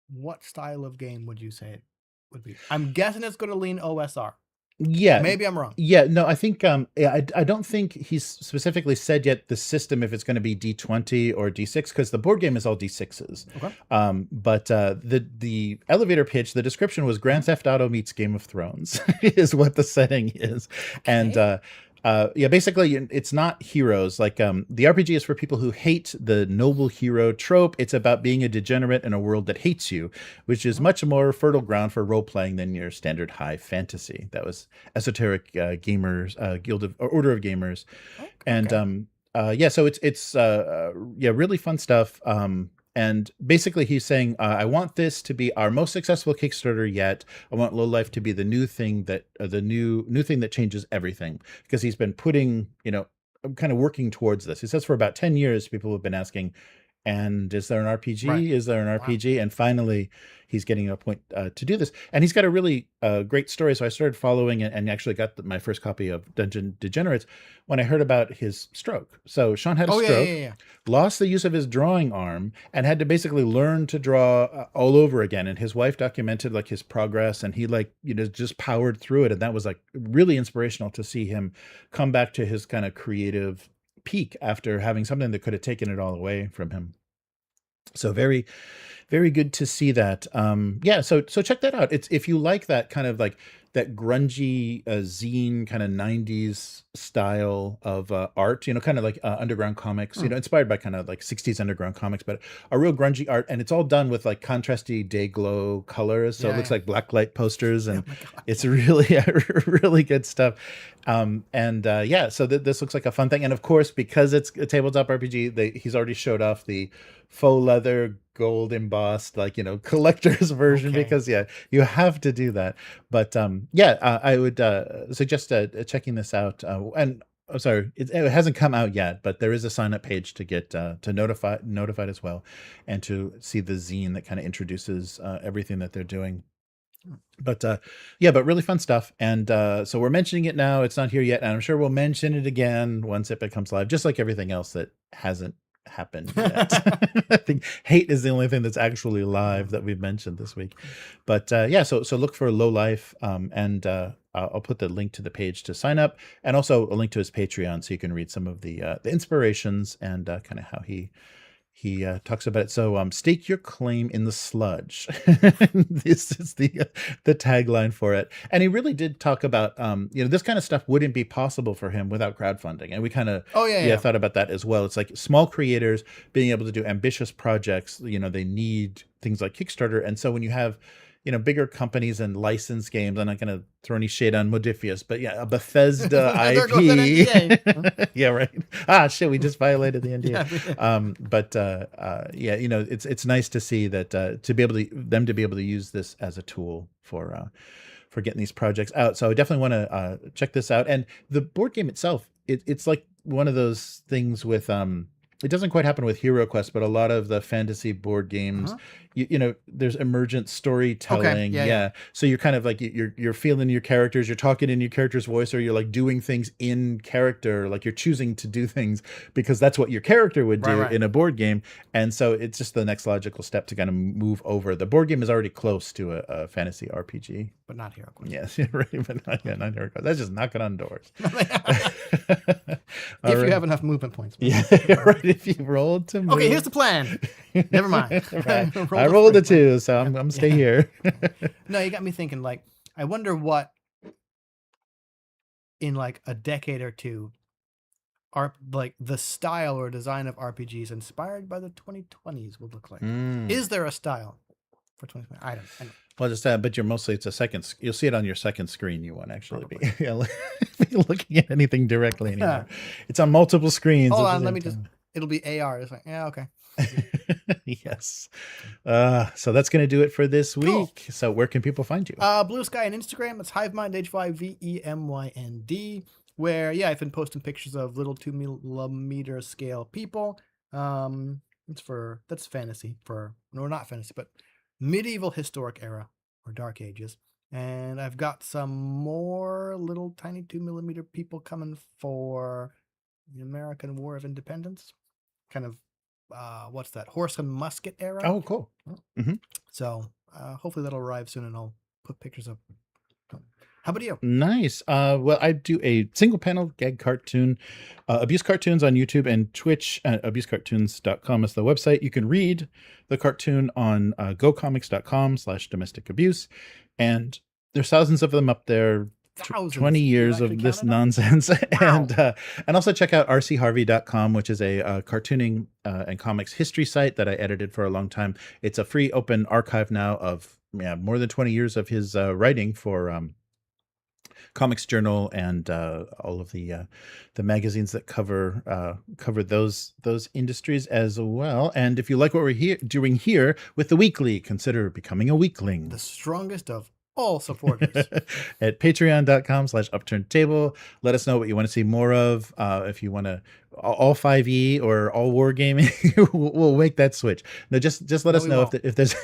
Speaker 2: what style of game would you say it would be? I'm guessing it's going to lean OSR.
Speaker 1: Yeah.
Speaker 2: Maybe I'm wrong.
Speaker 1: Yeah, no, I think I don't think he's specifically said yet the system, if it's going to be D20 or D6, because the board game is all D6s.
Speaker 2: Okay.
Speaker 1: But the elevator pitch, the description was Grand Theft Auto meets Game of Thrones is what the setting is. Okay. And basically it's not heroes. Like the RPG is for people who hate the noble hero trope. It's about being a degenerate in a world that hates you, which is much more fertile ground for role playing than your standard high fantasy. That was Esoteric Gamers Guild of Order of Gamers. Okay. And so it's really fun stuff. And basically he's saying, I want this to be our most successful Kickstarter yet. I want LowLife to be the new thing that the new thing that changes everything, because he's been putting, kind of working towards this. He says for about 10 years, people have been asking, and is there an RPG? Right. Is there an RPG? Wow. And finally, he's getting a point to do this. And he's got a really great story. So I started following it and actually got my first copy of Dungeon Degenerates when I heard about his stroke. So Sean had a stroke, lost the use of his drawing arm, and had to basically learn to draw all over again. And his wife documented like his progress, and he just powered through it. And that was like really inspirational to see him come back to his kind of creative peak after having something that could have taken it all away from him. So very, very good to see that. So check that out. It's if you like that kind of like that grungy zine kind of 90s style of art, kind of like underground comics, inspired by kind of like 60s underground comics, but a real grungy art. And it's all done with like contrasty day glow colors. So it looks like blacklight posters, and it's really, really good stuff. So this looks like a fun thing. And of course, because it's a tabletop RPG, he's already showed off the faux leather gold embossed collector's version, because you have to do that. But I would suggest checking this out. And I'm sorry, it hasn't come out yet, but there is a sign up page to get to notified as well, and to see the zine that kind of introduces everything that they're doing. But but really fun stuff. And so we're mentioning it now. It's not here yet, and I'm sure we'll mention it again once it becomes live, just like everything else that hasn't happened yet. I think Hate is the only thing that's actually live that we've mentioned this week. But so look for LowLife, and I'll put the link to the page to sign up, and also a link to his Patreon so you can read some of the inspirations and kind of how he talks about it. So stake your claim in the sludge. This is the tagline for it. And he really did talk about this kind of stuff wouldn't be possible for him without crowdfunding. And we kind of thought about that as well. It's like small creators being able to do ambitious projects, they need things like Kickstarter. And so when you have bigger companies and licensed games. I'm not going to throw any shade on Modiphius, but yeah, a Bethesda
Speaker 2: There goes that
Speaker 1: IP.
Speaker 2: NDA.
Speaker 1: Yeah, right. Ah, shit, we just violated the NDA.
Speaker 2: Yeah.
Speaker 1: It's nice to see that to be able to use this as a tool for getting these projects out. So I definitely want to check this out. And the board game itself, it's like one of those things with it doesn't quite happen with Hero Quest, but a lot of the fantasy board games, there's emergent storytelling.
Speaker 2: Okay. Yeah.
Speaker 1: So you're kind of like you're feeling your characters, you're talking in your character's voice, or you're like doing things in character, like you're choosing to do things because that's what your character would do in a board game. And so it's just the next logical step to kind of move over. The board game is already close to a fantasy RPG,
Speaker 2: but not Hero Quest.
Speaker 1: Yes, right, but not Hero Quest. That's just knocking on doors.
Speaker 2: If you have enough movement points.
Speaker 1: Yeah, right. If you rolled to move.
Speaker 2: Okay, here's the plan. Never mind.
Speaker 1: Right. I rolled a 2, so I'm gonna stay here.
Speaker 2: No, you got me thinking. Like, I wonder what in like a decade or two, like the style or design of RPGs inspired by the 2020s will look like. Is there a style for 2020? I don't.
Speaker 1: Well, just but it's a second. You'll see it on your second screen. You won't actually be looking at anything directly anymore. It's on multiple screens.
Speaker 2: Hold on, it'll be AR. It's like, yeah, okay.
Speaker 1: Yes. So that's going to do it for this week. Cool. So where can people find you?
Speaker 2: Blue Sky and Instagram. It's HiveMind, HYVEMYND. Where I've been posting pictures of little 2mm scale people. That's fantasy not fantasy, but medieval historic era or dark ages. And I've got some more little tiny 2mm people coming for the American War of Independence. Kind of what's that, horse and musket era.
Speaker 1: Oh, cool. Mm-hmm.
Speaker 2: So hopefully that'll arrive soon, and I'll put pictures of. How about you?
Speaker 1: Nice. Well, I do a single panel gag cartoon, Abuse Cartoons on YouTube and Twitch. abusecartoons.com is the website. You can read the cartoon on gocomics.com/domestic abuse. And there's thousands of them up there. 20 years of this nonsense. Wow. And also check out rcharvey.com, which is a cartooning and comics history site that I edited for a long time. It's a free open archive now of more than 20 years of his writing for Comics Journal and all of the magazines that cover those industries as well. And if you like what we're doing here with the weekly, consider becoming a weekling.
Speaker 2: The strongest of all supporters.
Speaker 1: At patreon.com/upturnedtable. Let us know what you want to see more of. If you want to all 5e or all wargaming, we'll make that switch. No, just let us know if there's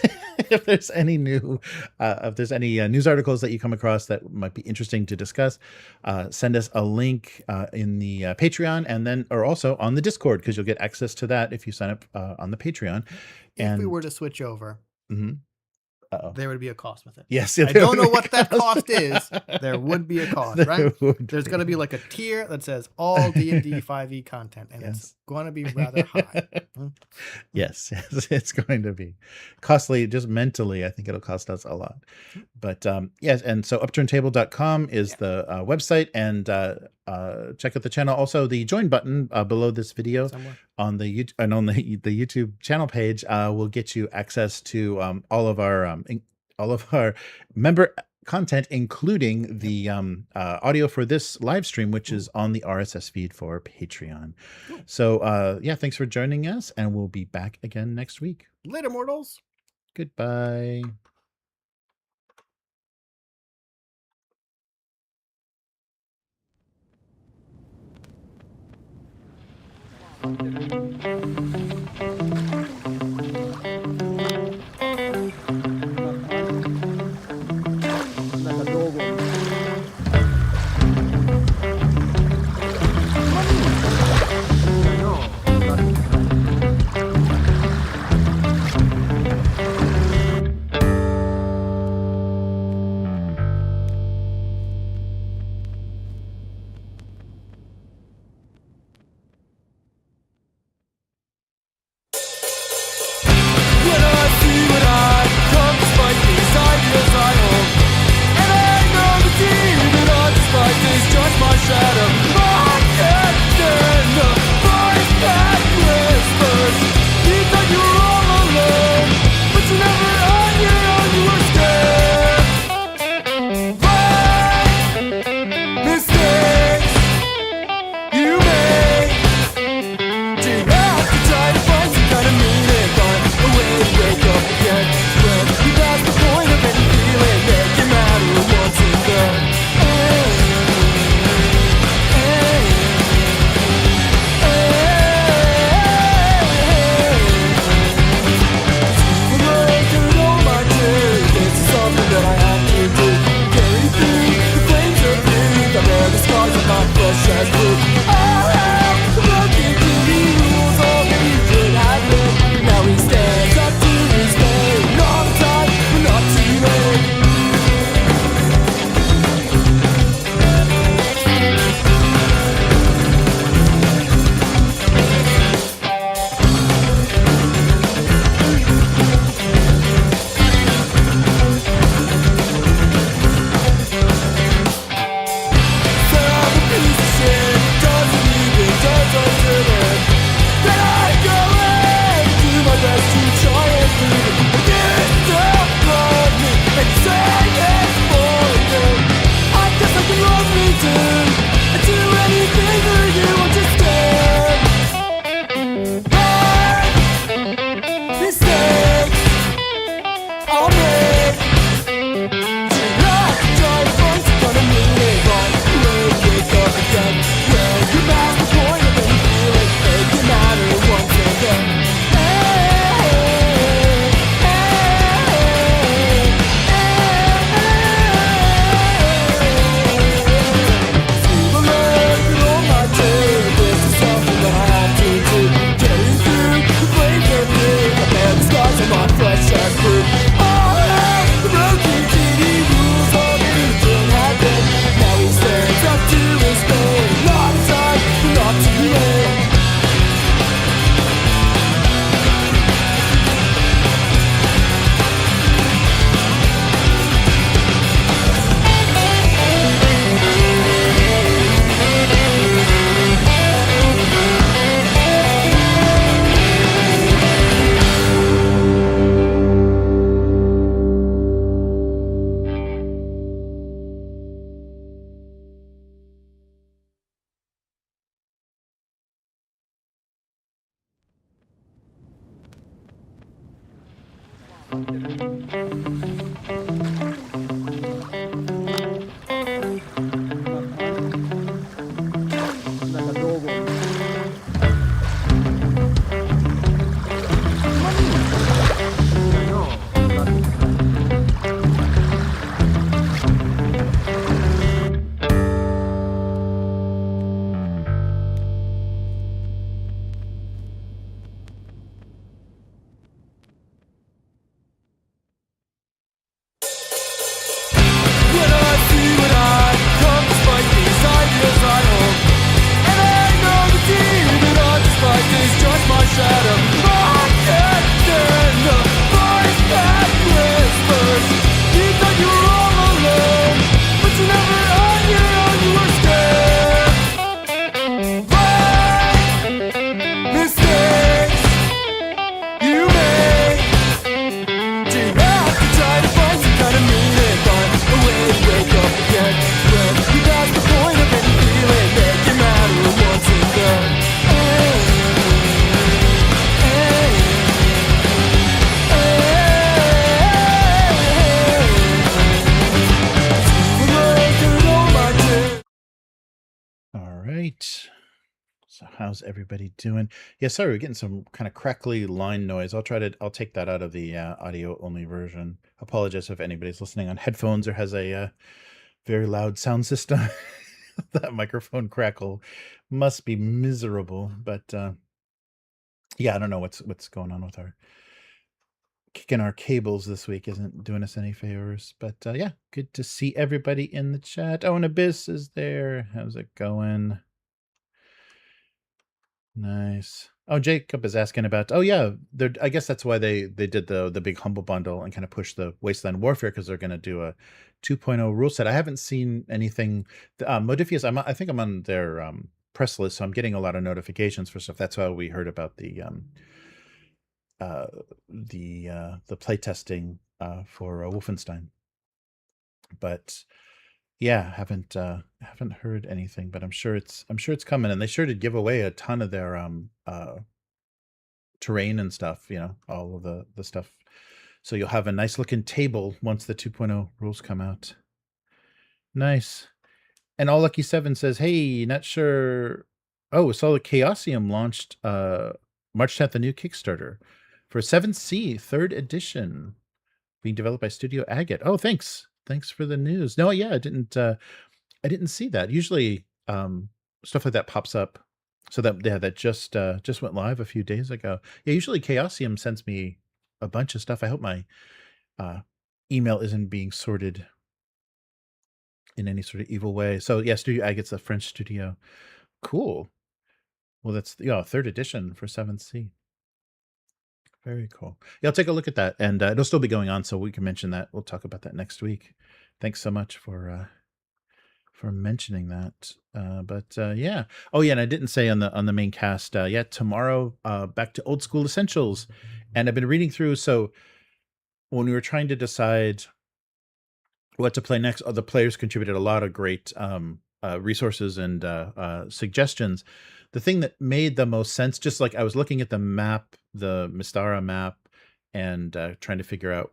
Speaker 1: if there's any news articles that you come across that might be interesting to discuss. Send us a link in the Patreon, and then or also on the Discord, because you'll get access to that if you sign up on the Patreon.
Speaker 2: If we were to switch over.
Speaker 1: Mm-hmm.
Speaker 2: There would be a cost with it.
Speaker 1: Yes.
Speaker 2: I don't know what that cost is. There would be a cost, right? There's going to be like a tier that says all D&D 5e content, and it's going to be rather high.
Speaker 1: Yes, it's going to be costly. Just mentally, I think it'll cost us a lot. But yes, and so upturntable.com is the website, and check out the channel. Also, the join button below this video on the YouTube channel page will get you access to all of our member content, including the audio for this live stream, which is on the RSS feed for Patreon. Cool. So thanks for joining us, and we'll be back again next week.
Speaker 2: Later, mortals.
Speaker 1: Goodbye. So how's everybody doing? Yeah, sorry, we're getting some kind of crackly line noise. I'll take that out of the audio only version. Apologize if anybody's listening on headphones or has a very loud sound system. That microphone crackle must be miserable, but yeah, I don't know what's going on with our kicking our cables this week isn't doing us any favors, but yeah, good to see everybody in the chat. Oh, and Abyss is there. How's it going? Nice. Oh, Jacob is asking about. Oh, yeah. I guess that's why they did the big humble bundle and kind of push the Wasteland Warfare, because they're going to do a 2.0 rule set. I haven't seen anything. Modiphius, I think I'm on their press list, so I'm getting a lot of notifications for stuff. That's why we heard about the playtesting for Wolfenstein. But yeah, haven't heard anything, but I'm sure it's coming, and they sure did give away a ton of their terrain and stuff, all of the stuff. So you'll have a nice looking table once the 2.0 rules come out. Nice. And All Lucky 7 says, "Hey, not sure. Oh, saw the Chaosium launched March 10th, a new Kickstarter for 7th Sea 3rd edition, being developed by Studio Agate." Oh, thanks for the news. No, yeah, I didn't see that. Usually stuff like that pops up. So that just went live a few days ago. Yeah, usually Chaosium sends me a bunch of stuff. I hope my email isn't being sorted in any sort of evil way. So yeah, Studio Agate's a French studio. Cool. Well, that's 3rd edition for 7th Sea. Very cool. Yeah, I'll take a look at that, and it'll still be going on, so we can mention that. We'll talk about that next week. Thanks so much for mentioning that. But yeah. Oh yeah, and I didn't say on the main cast. Yeah, tomorrow back to Old School Essentials, and I've been reading through. So when we were trying to decide what to play next, the players contributed a lot of great resources and suggestions. The thing that made the most sense, just like I was looking at the map, the Mystara map, and trying to figure out,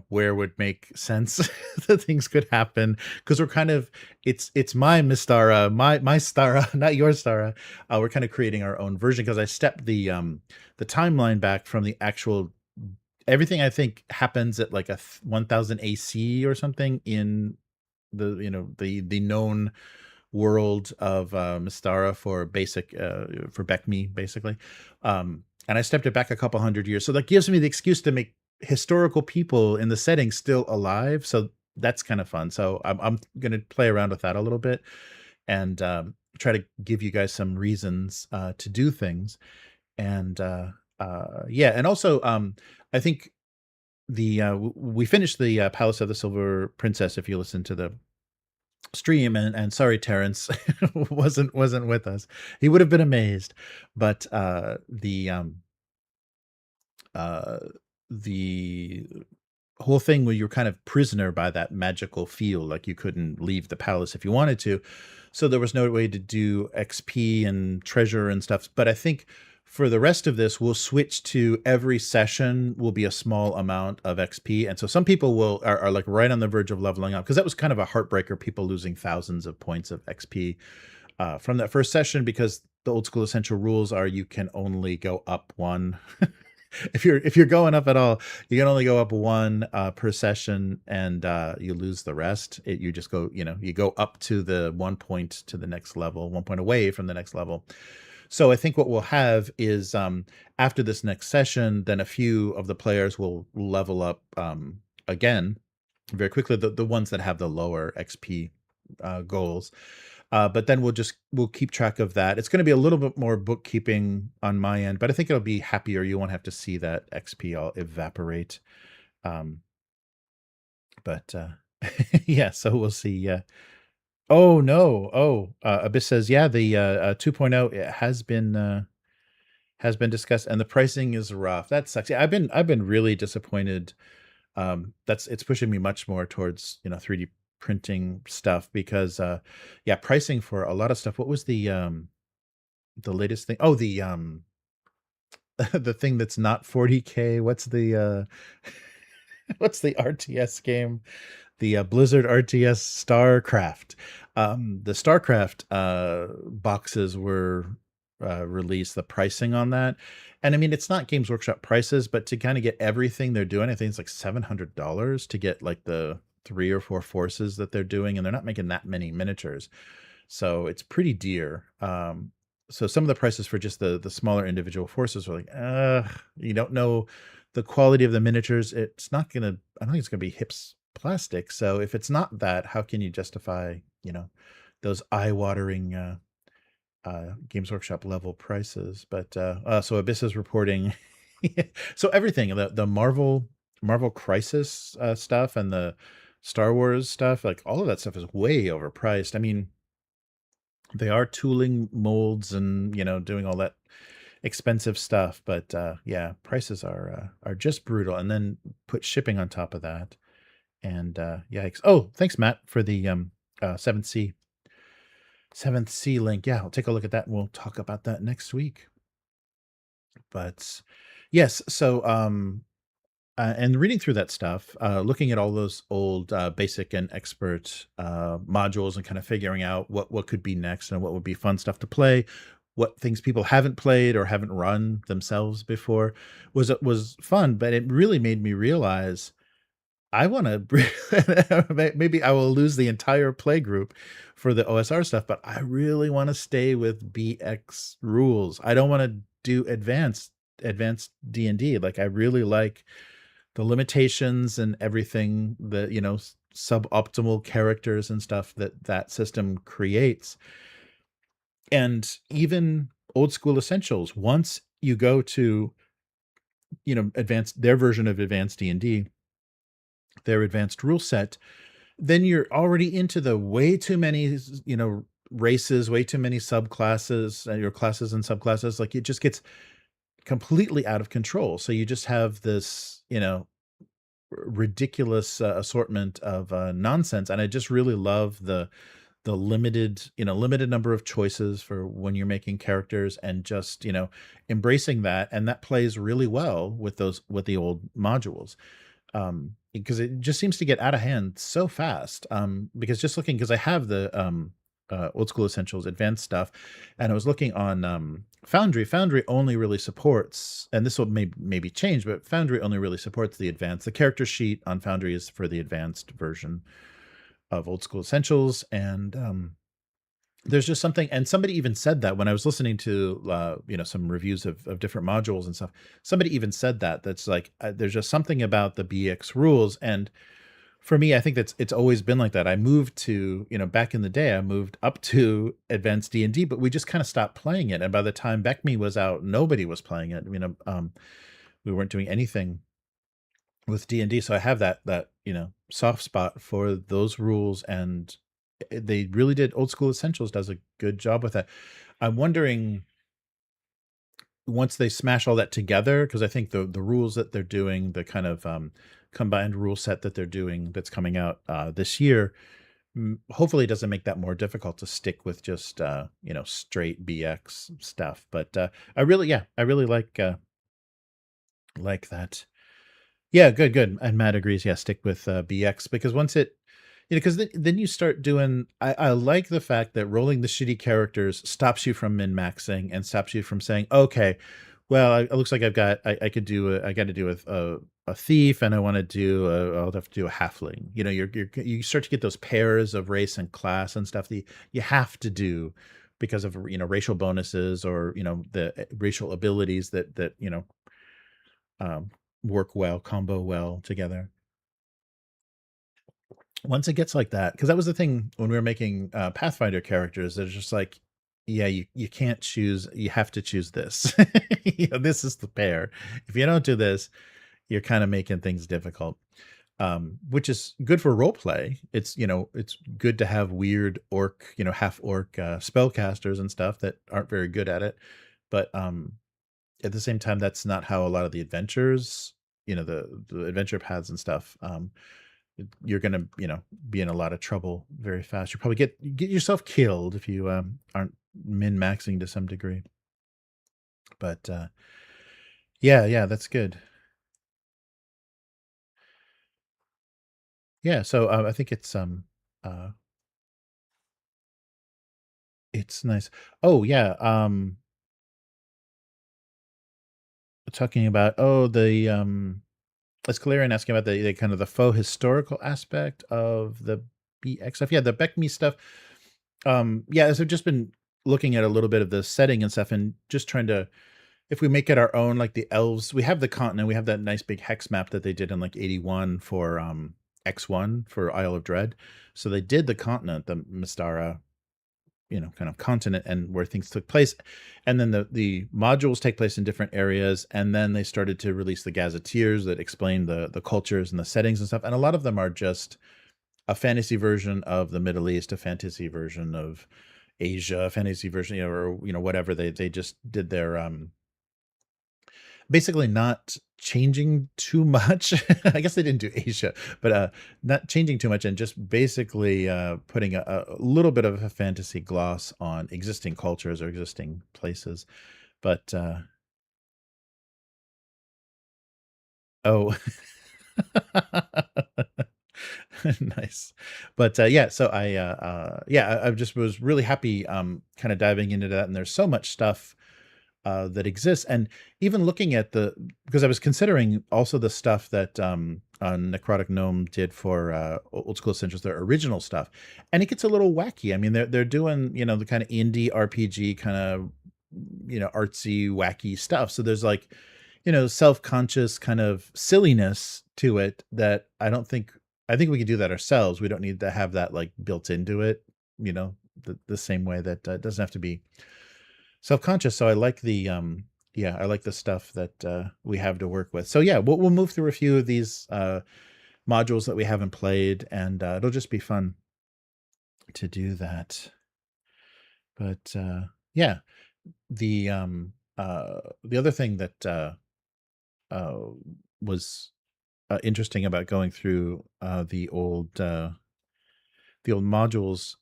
Speaker 1: where would make sense that things could happen, because we're kind of, it's my Mystara, my Stara, not your Stara. We're kind of creating our own version, because I stepped the timeline back from the actual. Everything I think happens at like a 1000 AC or something in the the known world of Mystara for basic for Beckme, basically, and I stepped it back a couple hundred years, so that gives me the excuse to make historical people in the setting still alive. So that's kind of fun. So I'm going to play around with that a little bit, and try to give you guys some reasons to do things. And yeah, and also I think we finished the Palace of the Silver Princess, if you listen to the stream, and sorry Terrence wasn't with us. He would have been amazed. But the whole thing where you're kind of prisoner by that magical field, like you couldn't leave the palace if you wanted to, so there was no way to do XP and treasure and stuff. But I think for the rest of this, we'll switch to every session will be a small amount of XP. And so some people are like right on the verge of leveling up, because that was kind of a heartbreaker, people losing thousands of points of XP from that first session, because the old school essential rules are you can only go up one. If you're going up at all, you can only go up one per session, and you lose the rest. You just go, you go up to the 1 point to the next level, 1 point away from the next level. So I think what we'll have is after this next session, then a few of the players will level up again very quickly, the ones that have the lower XP goals. But then we'll keep track of that. It's going to be a little bit more bookkeeping on my end, but I think it'll be happier. You won't have to see that XP all evaporate. But yeah, so we'll see. Oh no! Oh, Abyss says, yeah, the 2.0 it has been discussed, and the pricing is rough. That sucks. Yeah, I've been really disappointed. It's pushing me much more towards 3D printing stuff, because yeah, pricing for a lot of stuff. What was the latest thing? Oh, the the thing that's not 40K. What's the what's the RTS game? The Blizzard RTS StarCraft. The StarCraft boxes were released, the pricing on that. And I mean, it's not Games Workshop prices, but to kind of get everything they're doing, I think it's like $700 to get like the 3 or 4 forces that they're doing, and they're not making that many miniatures. So it's pretty dear. So some of the prices for just the smaller individual forces are like, you don't know the quality of the miniatures. I don't think it's gonna be HIPS plastic. So if it's not that, how can you justify, those eye-watering Games Workshop level prices? But so Abyss is reporting. So everything, the Marvel Crisis stuff and the Star Wars stuff, like all of that stuff is way overpriced. I mean, they are tooling molds and doing all that expensive stuff, but yeah, prices are just brutal, and then put shipping on top of that, and yikes. Oh, thanks Matt for the 7th Sea link. Yeah, I'll take a look at that, and we'll talk about that next week. But yes, so and reading through that stuff, looking at all those old basic and expert modules, and kind of figuring out what could be next, and what would be fun stuff to play, what things people haven't played or haven't run themselves before, was fun. But it really made me realize I want to maybe I will lose the entire play group for the OSR stuff, but I really want to stay with BX rules. I don't want to do advanced D&D. Like, I really like the limitations and everything, the suboptimal characters and stuff that system creates. And even old school essentials, once you go to their version of advanced D&D, their advanced rule set, then you're already into the way too many races, way too many subclasses, your classes and subclasses. Like, it just gets completely out of control. So you just have this ridiculous assortment of nonsense. And I just really love the limited number of choices for when you're making characters, and just embracing that. And that plays really well with the old modules, because it just seems to get out of hand so fast. Because I have the old school essentials advanced stuff, and I was looking on Foundry only really supports, and this will maybe change, but Foundry only really supports the advanced. The character sheet on Foundry is for the advanced version of old school essentials. And there's just something, and somebody even said that when I was listening to some reviews of different modules and stuff, somebody even said that's like, there's just something about the BX rules. And for me, I think it's always been like that. I moved to, back in the day, I moved up to advanced D&D, but we just kind of stopped playing it. And by the time BECME was out, nobody was playing it. We weren't doing anything with D&D. So I have that soft spot for those rules, and they really did. Old School Essentials does a good job with that. I'm wondering, once they smash all that together, because I think the rules that they're doing, the kind of combined rule set that they're doing, that's coming out this year, hopefully it doesn't make that more difficult to stick with just straight BX stuff. But I really like that. Yeah, good. And Matt agrees. Yeah, stick with BX, because once it, because then you start doing. I like the fact that rolling the shitty characters stops you from min maxing and stops you from saying, okay, well, it looks like I could do I got to do a thief, and I want to do I'll have to do a halfling. You start to get those pairs of race and class and stuff that you have to do because of racial bonuses, or the racial abilities that um, work well, combo well together. Once it gets like that, because that was the thing when we were making Pathfinder characters, they're just like, yeah, you can't choose, you have to choose this. This is the pair. If you don't do this, you're kind of making things difficult. Which is good for role play. It's it's good to have weird orc, half orc spellcasters and stuff that aren't very good at it. But at the same time, that's not how a lot of the adventures, the adventure paths and stuff. You're gonna, be in a lot of trouble very fast. You probably get yourself killed if you aren't min maxing to some degree. But yeah, that's good. Yeah, so I think uh it's nice. Oh yeah, talking about the it's Calerian asking about the kind of the faux historical aspect of the BX stuff. Yeah, the BECME stuff. Yeah, so I've just been looking at a little bit of the setting and stuff, and just trying to, if we make it our own, like the elves, we have the continent, we have that nice big hex map that they did in like 81 for X1 for Isle of Dread. So they did the continent, the Mystara, kind of continent, and where things took place. And then the modules take place in different areas. And then they started to release the gazetteers that explain the cultures and the settings and stuff. And a lot of them are just a fantasy version of the Middle East, a fantasy version of Asia, a fantasy version, or whatever. They just did their basically not changing too much. I guess they didn't do Asia, but not changing too much, and just basically putting a little bit of a fantasy gloss on existing cultures or existing places. But oh, nice. But yeah, so I just was really happy kind of diving into that, and there's so much stuff that exists. And even looking at because I was considering also the stuff that Necrotic Gnome did for Old School Essentials, their original stuff, and it gets a little wacky. I mean, they're doing the kind of indie RPG kind of artsy wacky stuff. So there's like self-conscious kind of silliness to it that I think we can do that ourselves. We don't need to have that like built into it, the same way that it doesn't have to be self-conscious. So I like I like the stuff that we have to work with. So yeah, we'll move through a few of these modules that we haven't played, and it'll just be fun to do that. But yeah, the other thing that was interesting about going through the old modules.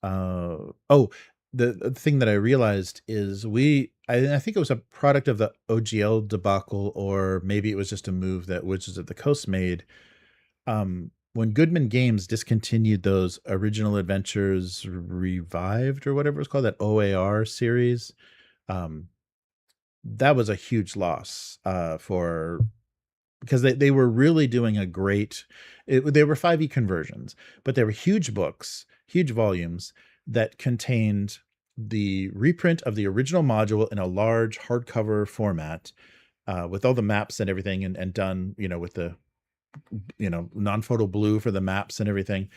Speaker 1: The thing that I realized is I think it was a product of the OGL debacle, or maybe it was just a move that Wizards of the Coast made. When Goodman Games discontinued those Original Adventures Revived, or whatever it's called, that OAR series, that was a huge loss because they were really doing a great. They were 5e conversions, but they were huge books, huge volumes that contained the reprint of the original module in a large hardcover format, with all the maps and everything, and done with the non-photo blue for the maps and everything.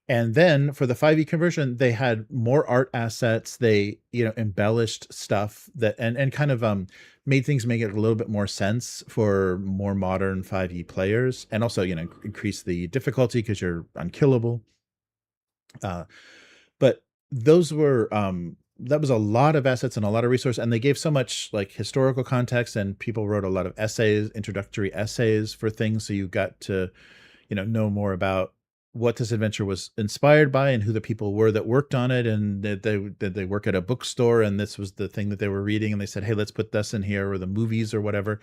Speaker 1: And then for the 5e conversion, they had more art assets. They embellished stuff that and kind of made things make it a little bit more sense for more modern 5e players, and also increase the difficulty because you're unkillable. But those were that was a lot of assets and a lot of resource, and they gave so much like historical context, and people wrote a lot of essays, introductory essays for things, so you got to know more about what this adventure was inspired by and who the people were that worked on it, and that they work at a bookstore and this was the thing that they were reading, and they said, hey, let's put this in here, or the movies or whatever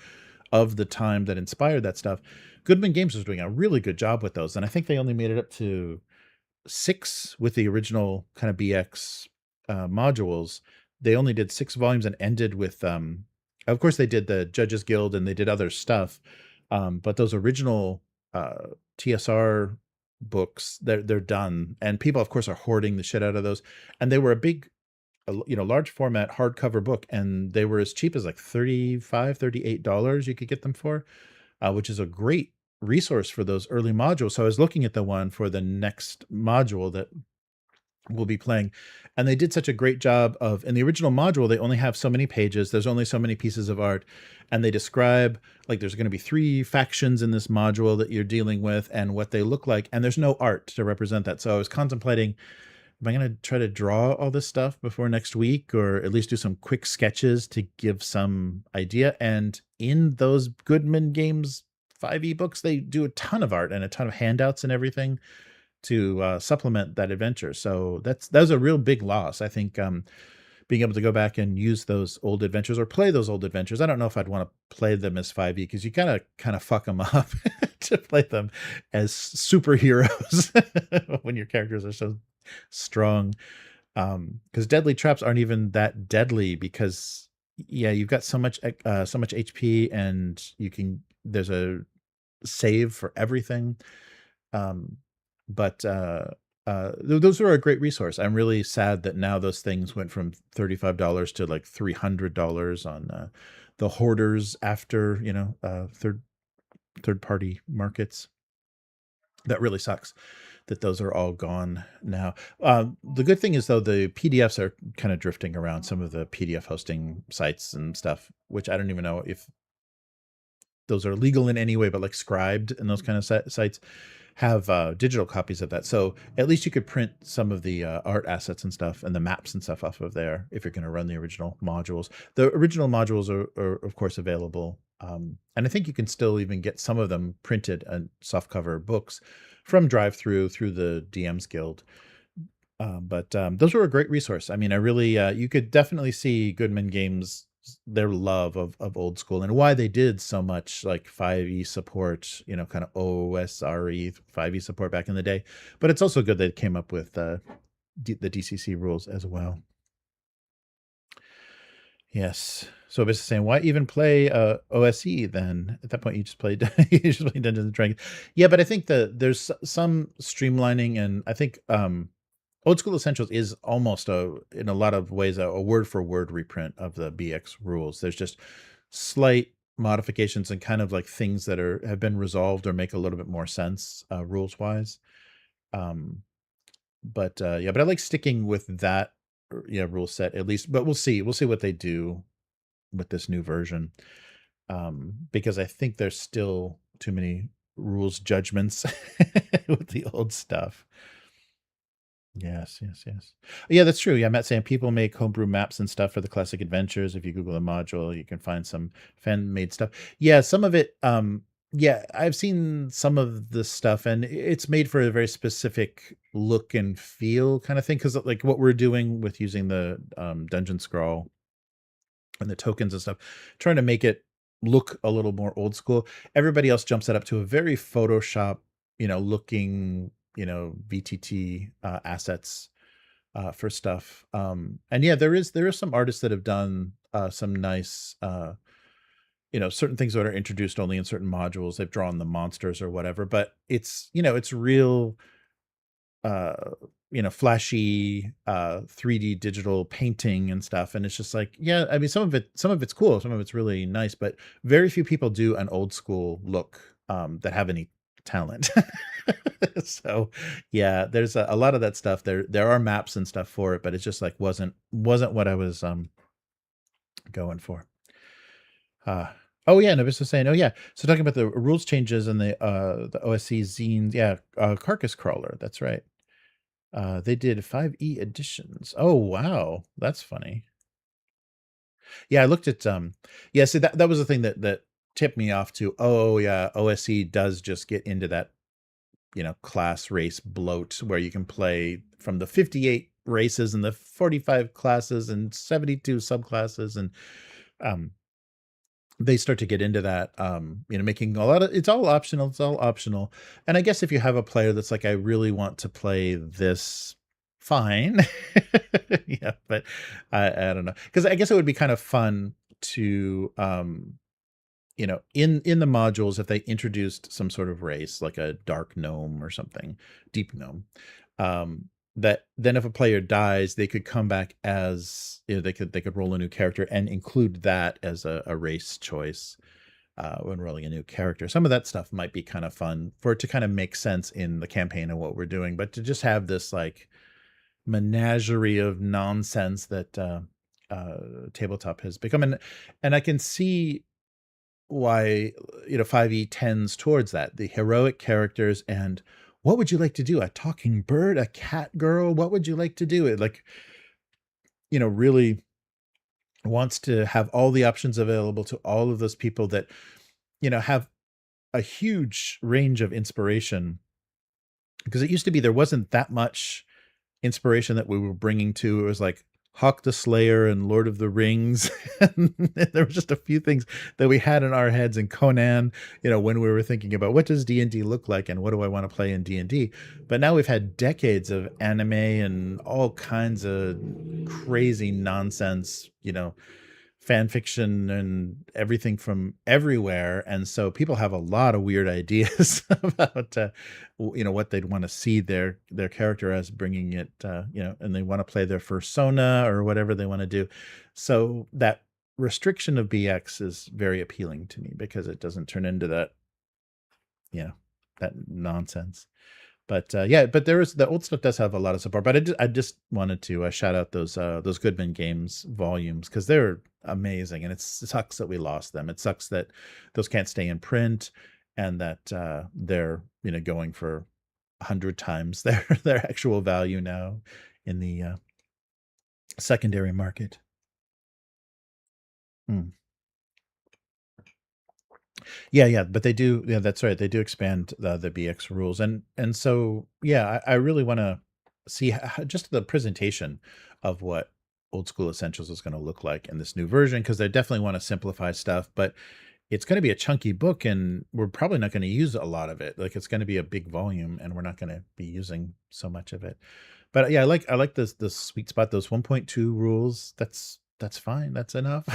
Speaker 1: of the time that inspired that stuff. Goodman Games was doing a really good job with those, and I think they only made it up to 6 with the original kind of BX modules. They only did 6 volumes and ended with of course they did the Judges Guild and they did other stuff, but those original TSR books, they're done, and people of course are hoarding the shit out of those, and they were a big, large format hardcover book, and they were as cheap as like $38 you could get them for, which is a great resource for those early modules. So I was looking at the one for the next module that we'll be playing, and they did such a great job of, in the original module, they only have so many pages, there's only so many pieces of art, and they describe, like, there's going to be 3 factions in this module that you're dealing with and what they look like, and there's no art to represent that. So I was contemplating, am I going to try to draw all this stuff before next week, or at least do some quick sketches to give some idea? And in those Goodman Games 5e books, they do a ton of art and a ton of handouts and everything to supplement that adventure. So that was a real big loss. I think being able to go back and use those old adventures or play those old adventures. I don't know if I'd want to play them as 5e, because you gotta kind of fuck them up to play them as superheroes when your characters are so strong. Because deadly traps aren't even that deadly, because you've got so much HP, and there's a save for everything. But those are a great resource. I'm really sad that now those things went from $35 to like $300 on the hoarders after, third party markets. That really sucks that those are all gone now. The good thing is, though, the PDFs are kind of drifting around some of the PDF hosting sites and stuff, which I don't even know if those are legal in any way, but like Scribed and those kind of sites have digital copies of that. So at least you could print some of the art assets and stuff and the maps and stuff off of there if you're going to run the original modules. The original modules are of course available. And I think you can still even get some of them printed and softcover books from drive-through through the DMs Guild. But those were a great resource. I mean, I really, you could definitely see Goodman Games, their love of old school, and why they did so much like 5e support, kind of OSRE 5e support back in the day. But it's also good that it came up with the DCC rules as well. Yes. So it's saying, why even play OSE then? At that point, you just played Dungeons and Dragons. Yeah, but I think that there's some streamlining, and I think Old School Essentials is almost in a lot of ways a word for word reprint of the BX rules. There's just slight modifications and kind of like things that have been resolved or make a little bit more sense rules wise. But I like sticking with that rule set at least. But we'll see what they do with this new version, because I think there's still too many rules judgments with the old stuff. Yes. Yeah, that's true. Yeah, Matt saying people make homebrew maps and stuff for the classic adventures. If you Google a module, you can find some fan-made stuff. Yeah, some of it, I've seen some of the stuff, and it's made for a very specific look and feel kind of thing, because like what we're doing with using the dungeon scroll and the tokens and stuff, trying to make it look a little more old school. Everybody else jumps that up to a very Photoshop, looking, VTT assets for stuff. And yeah, there is some artists that have done some nice, certain things that are introduced only in certain modules. They've drawn the monsters or whatever, but it's, it's real, flashy 3D digital painting and stuff. And it's just like, yeah, I mean, some of it's cool, some of it's really nice, but very few people do an old school look that have any talent. So yeah, there's a lot of that stuff. There are maps and stuff for it, but it's just like wasn't what I was going for. Oh yeah, Nobis was saying, oh yeah. So talking about the rules changes and the OSC zines, yeah, Carcass Crawler, that's right. They did 5e editions. Oh wow, that's funny. Yeah, I looked at so that was the thing that tipped me off to, oh yeah, OSC does just get into that class race bloat where you can play from the 58 races and the 45 classes and 72 subclasses, and they start to get into that, making a lot of, it's all optional. And I guess if you have a player that's like, I really want to play this, fine. Yeah, but I don't know, because I guess it would be kind of fun to in the modules, if they introduced some sort of race like a dark gnome or something, deep gnome, that then if a player dies, they could come back as, they could roll a new character and include that as a race choice when rolling a new character. Some of that stuff might be kind of fun for it to kind of make sense in the campaign and what we're doing, but to just have this like menagerie of nonsense that tabletop has become, and I can see why 5e tends towards that, the heroic characters. And what would you like to do? A talking bird, a cat girl? What would you like to do? It like really wants to have all the options available to all of those people that have a huge range of inspiration, because it used to be there wasn't that much inspiration that we were bringing to. It was like Hawk the Slayer and Lord of the Rings. There were just a few things that we had in our heads, and Conan, when we were thinking about what does D&D look like and what do I want to play in D&D. But now we've had decades of anime and all kinds of crazy nonsense, fan fiction and everything from everywhere. And so people have a lot of weird ideas about what they'd want to see their character as, bringing it and they want to play their persona or whatever they want to do. So that restriction of BX is very appealing to me, because it doesn't turn into that that nonsense. But but there is, the old stuff does have a lot of support. But I just wanted to shout out those Goodman Games volumes, because they're amazing, and it sucks that we lost them. It sucks that those can't stay in print, and that they're going for 100 times their actual value now in the secondary market. Yeah, but they do. Yeah, that's right. They do expand the BX rules, and so I really want to see just the presentation of what Old School Essentials is going to look like in this new version, because they definitely want to simplify stuff, but it's going to be a chunky book, and we're probably not going to use a lot of it. Like, it's going to be a big volume, and we're not going to be using so much of it. But yeah, I like this sweet spot. Those 1.2 rules. That's fine. That's enough.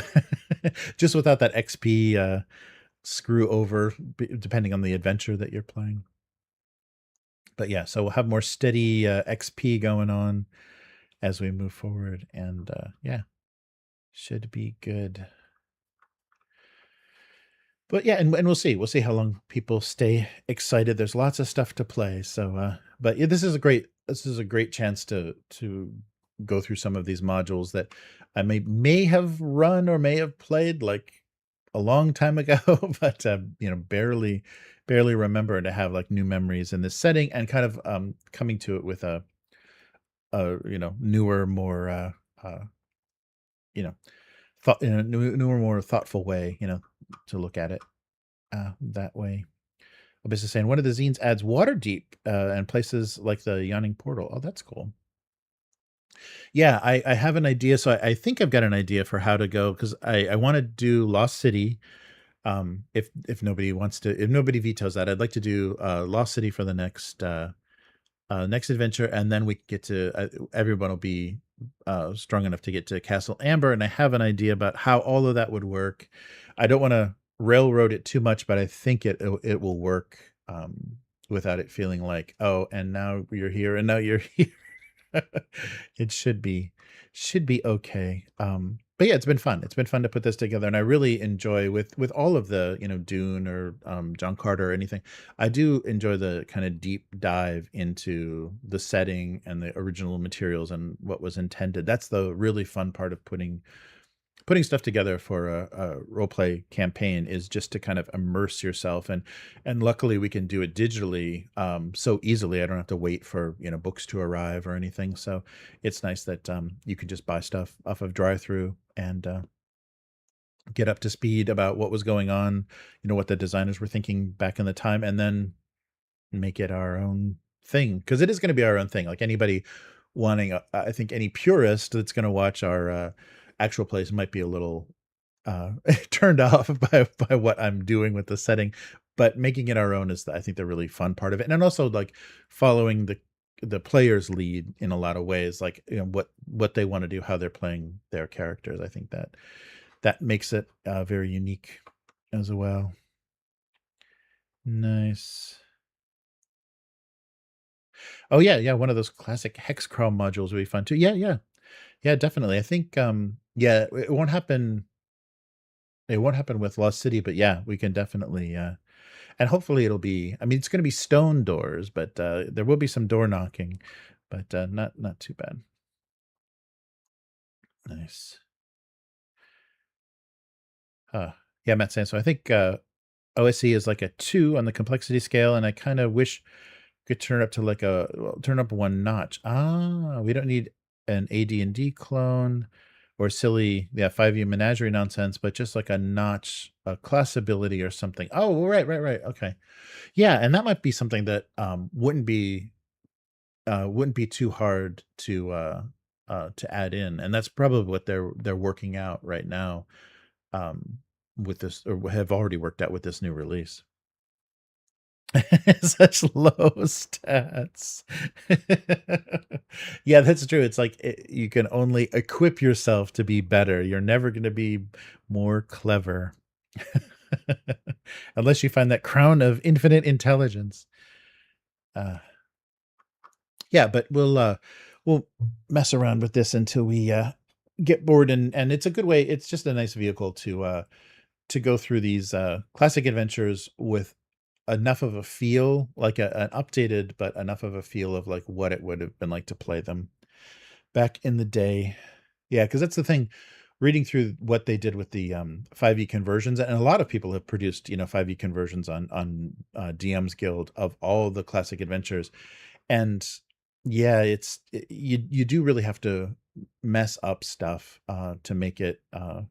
Speaker 1: Just without that XP. Screw over, depending on the adventure that you're playing. But yeah, so we'll have more steady XP going on as we move forward, and should be good. But yeah, and we'll see how long people stay excited. There's lots of stuff to play. So but yeah, this is a great chance to go through some of these modules that I may have run or may have played like a long time ago, but barely remember, to have like new memories in this setting, and kind of coming to it with a newer, more newer, more thoughtful way, to look at it that way. Abyss is saying one of the zines adds Waterdeep and places like the Yawning Portal. Oh, that's cool. Yeah, I have an idea. So I think I've got an idea for how to go, because I want to do Lost City. If nobody vetoes that, I'd like to do Lost City for the next adventure, and then we get to everyone will be strong enough to get to Castle Amber, and I have an idea about how all of that would work. I don't want to railroad it too much, but I think it will work without it feeling like, oh, and now you're here, and now you're here. It should be okay. But yeah, it's been fun. It's been fun to put this together, and I really enjoy with all of the Dune or John Carter or anything. I do enjoy the kind of deep dive into the setting and the original materials and what was intended. That's the really fun part of putting stuff together for a role play campaign, is just to kind of immerse yourself, and luckily we can do it digitally so easily. I don't have to wait for books to arrive or anything, so it's nice that you can just buy stuff off of drive-through and get up to speed about what was going on, what the designers were thinking back in the time, and then make it our own thing, because it is going to be our own thing. Like anybody wanting, I think any purist that's going to watch our actual plays might be a little turned off by what I'm doing with the setting, but making it our own is, I think, the really fun part of it. And then also like following the player's lead in a lot of ways, like, you know, what they want to do, how they're playing their characters. I think that makes it very unique as well. Nice. Oh yeah, one of those classic Hexcrawl modules would be fun too. Yeah, definitely. I think yeah, it won't happen. It won't happen with Lost City, but yeah, we can definitely and hopefully it'll be, I mean, it's going to be stone doors, but there will be some door knocking, but not too bad. Nice. Yeah, Matt saying so. I think OSE is like a 2 on the complexity scale, and I kind of wish could turn up to like turn up one notch. We don't need an AD&D clone or silly 5e menagerie nonsense, but just like a notch, a class ability or something. Oh, right. Okay. Yeah, and that might be something that wouldn't be too hard to add in, and that's probably what they're working out right now with this, or have already worked out with this new release. Such low stats. Yeah, that's true. It's like you can only equip yourself to be better. You're never going to be more clever. Unless you find that crown of infinite intelligence. Yeah, but we'll mess around with this until we get bored, and it's a good way. It's just a nice vehicle to go through these classic adventures with enough of a feel, like an updated, but enough of a feel of like what it would have been like to play them back in the day. Yeah, because that's the thing. Reading through what they did with the 5e conversions, and a lot of people have produced 5e conversions on DM's Guild of all the classic adventures, and yeah, you do really have to mess up stuff to make it 5e.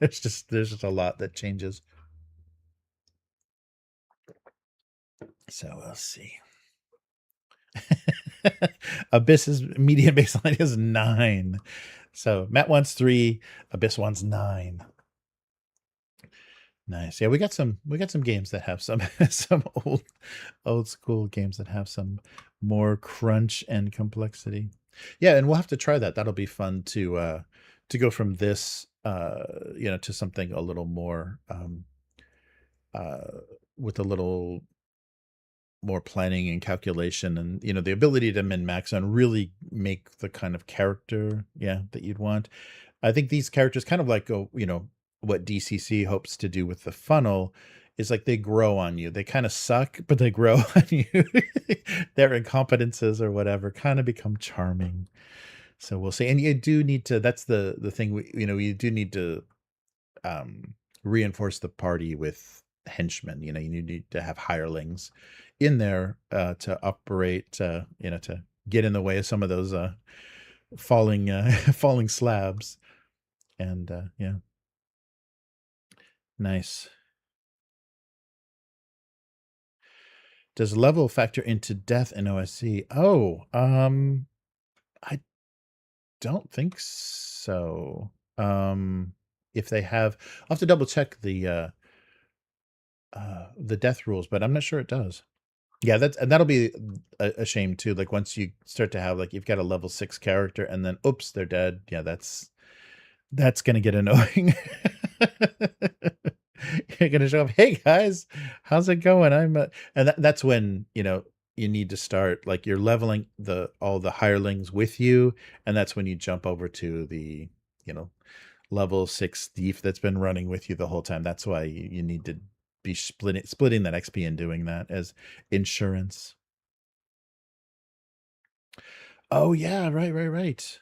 Speaker 1: there's just a lot that changes. So we'll see. Abyss's median baseline is 9. So Matt wants 3, Abyss wants 9. Nice. Yeah, we got some games that have some old school games that have some more crunch and complexity. Yeah, and we'll have to try that. That'll be fun to go from this to something a little more with a little more planning and calculation, and the ability to min max and really make the kind of character that you'd want. I think these characters kind of like what DCC hopes to do with the funnel is like they grow on you. They kind of suck, but they grow on you. Their incompetences or whatever kind of become charming. So we'll see. And you do need to, that's the thing, you do need to reinforce the party with henchmen. You need to have hirelings in there to operate, to get in the way of some of those falling slabs. And yeah. Nice. Does level factor into death in OSC? Oh, I don't think so. If they have, I'll have to double check the death rules, but I'm not sure it does. Yeah, that'll be a shame too. Like once you start to have, like, you've got a level 6 character and then oops, they're dead. Yeah, that's gonna get annoying. You're gonna show up, hey guys, how's it going? And that's when you need to start, like, you're leveling all the hirelings with you, and that's when you jump over to the level 6 thief that's been running with you the whole time. That's why you need to be splitting that XP and doing that as insurance. Oh yeah, right.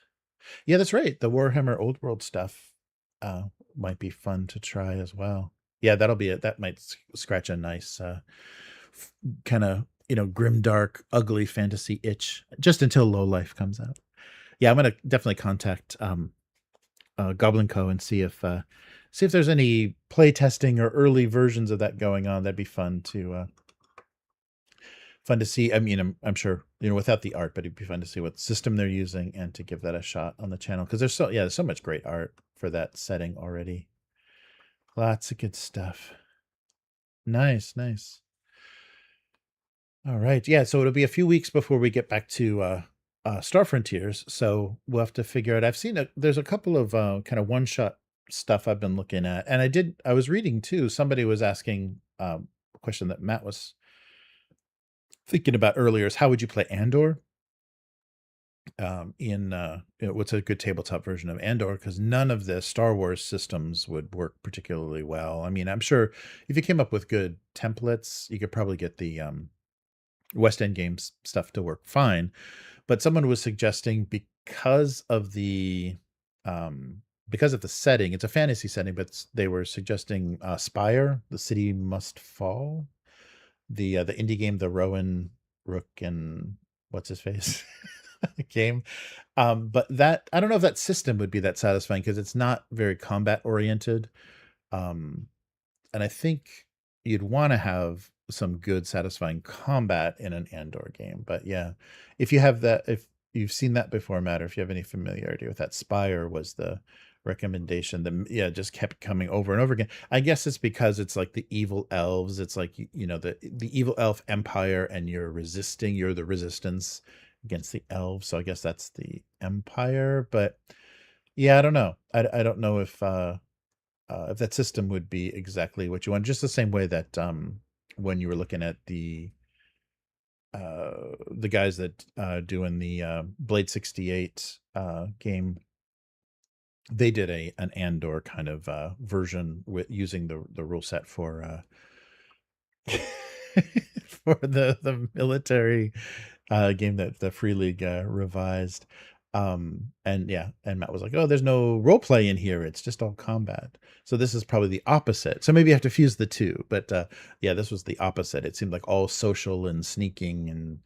Speaker 1: Yeah, that's right. The Warhammer Old World stuff might be fun to try as well. Yeah, that might scratch a nice kind of grim, dark, ugly fantasy itch just until LowLife comes out. Yeah, I'm gonna definitely contact Goblin Co and see if see if there's any play testing or early versions of that going on. That'd be fun to see. I mean, I'm sure, without the art, but it'd be fun to see what system they're using and to give that a shot on the channel, because there's so much great art for that setting already. Lots of good stuff. Nice. All right. Yeah, so it'll be a few weeks before we get back to Star Frontiers, so we'll have to figure out. I've seen there's a couple of kind of one-shot stuff I've been looking at, and I was reading too. Somebody was asking a question that Matt was thinking about earlier, is how would you play Andor in what's a good tabletop version of Andor, because none of the Star Wars systems would work particularly well. I mean, I'm sure if you came up with good templates, you could probably get the West End Games stuff to work fine. But someone was suggesting, because of the setting, it's a fantasy setting, but they were suggesting Spire, The City Must Fall, the indie game, the Rowan Rook and what's his face game. But that, I don't know if that system would be that satisfying, because it's not very combat oriented. And I think you'd want to have some good satisfying combat in an Andor game. But yeah, if you've seen that before, Matt, or if you have any familiarity with that, Spire was the recommendation that just kept coming over and over again. I guess it's because it's like the evil elves. It's like, the evil elf empire, and you're the resistance against the elves. So I guess that's the empire. But yeah, I don't know. I don't know if that system would be exactly what you want. Just the same way that when you were looking at the guys that doing the Blade 68 game, they did an Andor kind of version with using the rule set for for the military game that the Free League revised. And Matt was like, oh, there's no role play in here, it's just all combat. So this is probably the opposite. So maybe you have to fuse the two. But this was the opposite. It seemed like all social and sneaking and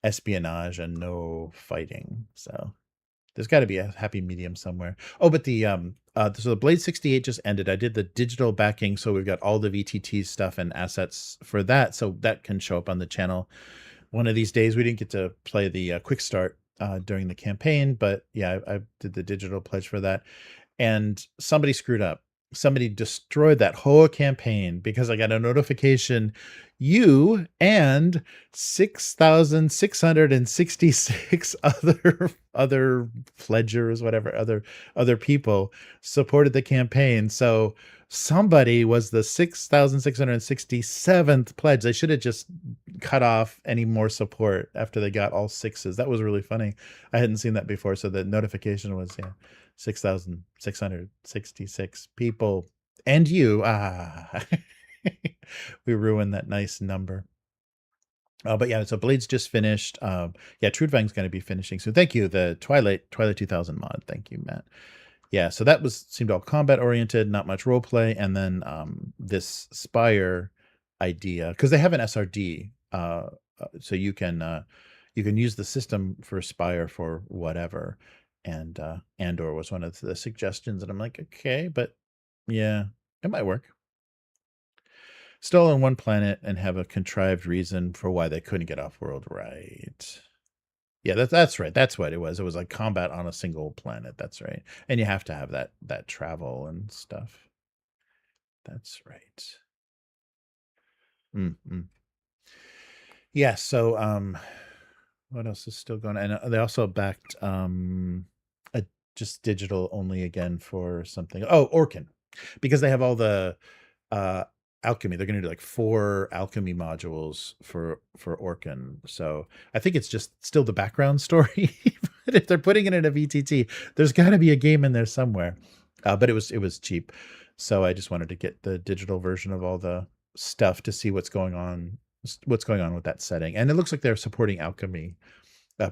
Speaker 1: espionage and no fighting. So there's got to be a happy medium somewhere. Oh, but so the Blade 68 just ended. I did the digital backing, so we've got all the VTT stuff and assets for that, so that can show up on the channel one of these days. We didn't get to play the quick start during the campaign, but yeah, I did the digital pledge for that. And somebody screwed up. Somebody destroyed that whole campaign, because I got a notification, you and 6,666 other pledgers, whatever, other people supported the campaign. So somebody was the 6,667th pledge. They should have just cut off any more support after they got all sixes. That was really funny. I hadn't seen that before. So the notification was 6,666 people, and you. We ruined that nice number. But yeah, so Blade's just finished. Trudvang's going to be finishing. So thank you, the Twilight 2000 mod. Thank you, Matt. Yeah, so that seemed all combat oriented, not much role play. And then this Spire idea, because they have an SRD, so you can use the system for Spire for whatever. And Andor was one of the suggestions, and I'm like, okay, but yeah, it might work. Still on one planet and have a contrived reason for why they couldn't get off world, right? Yeah, that's right. That's what it was. It was like combat on a single planet. That's right. And you have to have that travel and stuff. That's right. Yeah, so what else is still going on? And they also backed just digital only again for something. Oh, Orkin, because they have all the alchemy. They're going to do like 4 alchemy modules for Orkin. So I think it's just still the background story. But if they're putting it in a VTT, there's got to be a game in there somewhere. But it was cheap, so I just wanted to get the digital version of all the stuff to see what's going on with that setting. And it looks like they're supporting alchemy